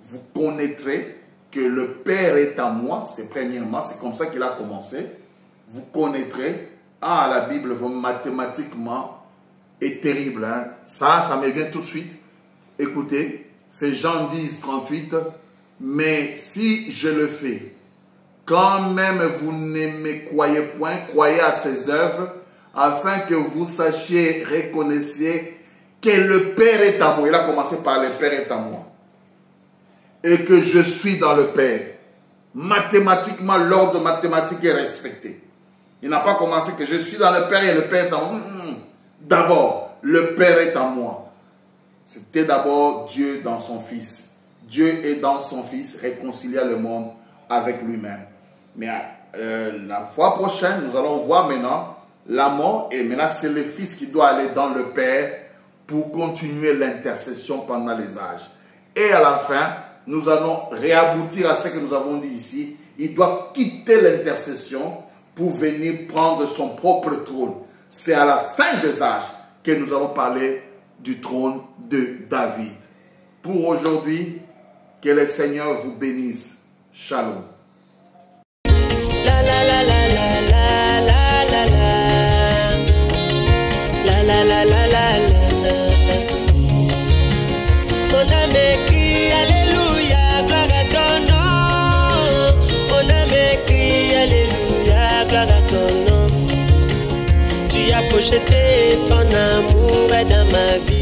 vous connaîtrez que le Père est en moi, c'est premièrement, c'est comme ça qu'il a commencé. Vous connaîtrez, la Bible mathématiquement est terrible. Hein? Ça me vient tout de suite. Écoutez, c'est Jean 10, 38. Mais si je le fais, quand même vous ne me croyez point, croyez à ses œuvres, afin que vous sachiez, reconnaissiez que le Père est à moi. Il a commencé par le Père est à moi. Et que je suis dans le Père. Mathématiquement, l'ordre mathématique est respecté. Il n'a pas commencé que je suis dans le Père et le Père est en moi. D'abord, le Père est en moi. C'était d'abord Dieu dans son Fils. Dieu est dans son Fils, réconcilier le monde avec lui-même. Mais la fois prochaine, nous allons voir maintenant la mort. Et maintenant, c'est le Fils qui doit aller dans le Père pour continuer l'intercession pendant les âges. Et à la fin, nous allons réaboutir à ce que nous avons dit ici. Il doit quitter l'intercession pour venir prendre son propre trône. C'est à la fin des âges que nous allons parler du trône de David. Pour aujourd'hui, que le Seigneur vous bénisse. Shalom. On a m'écrit Alléluia, gloire à ton nom. On a m'écrit Alléluia, gloire à ton nom. Tu as projeté ton amour dans ma vie.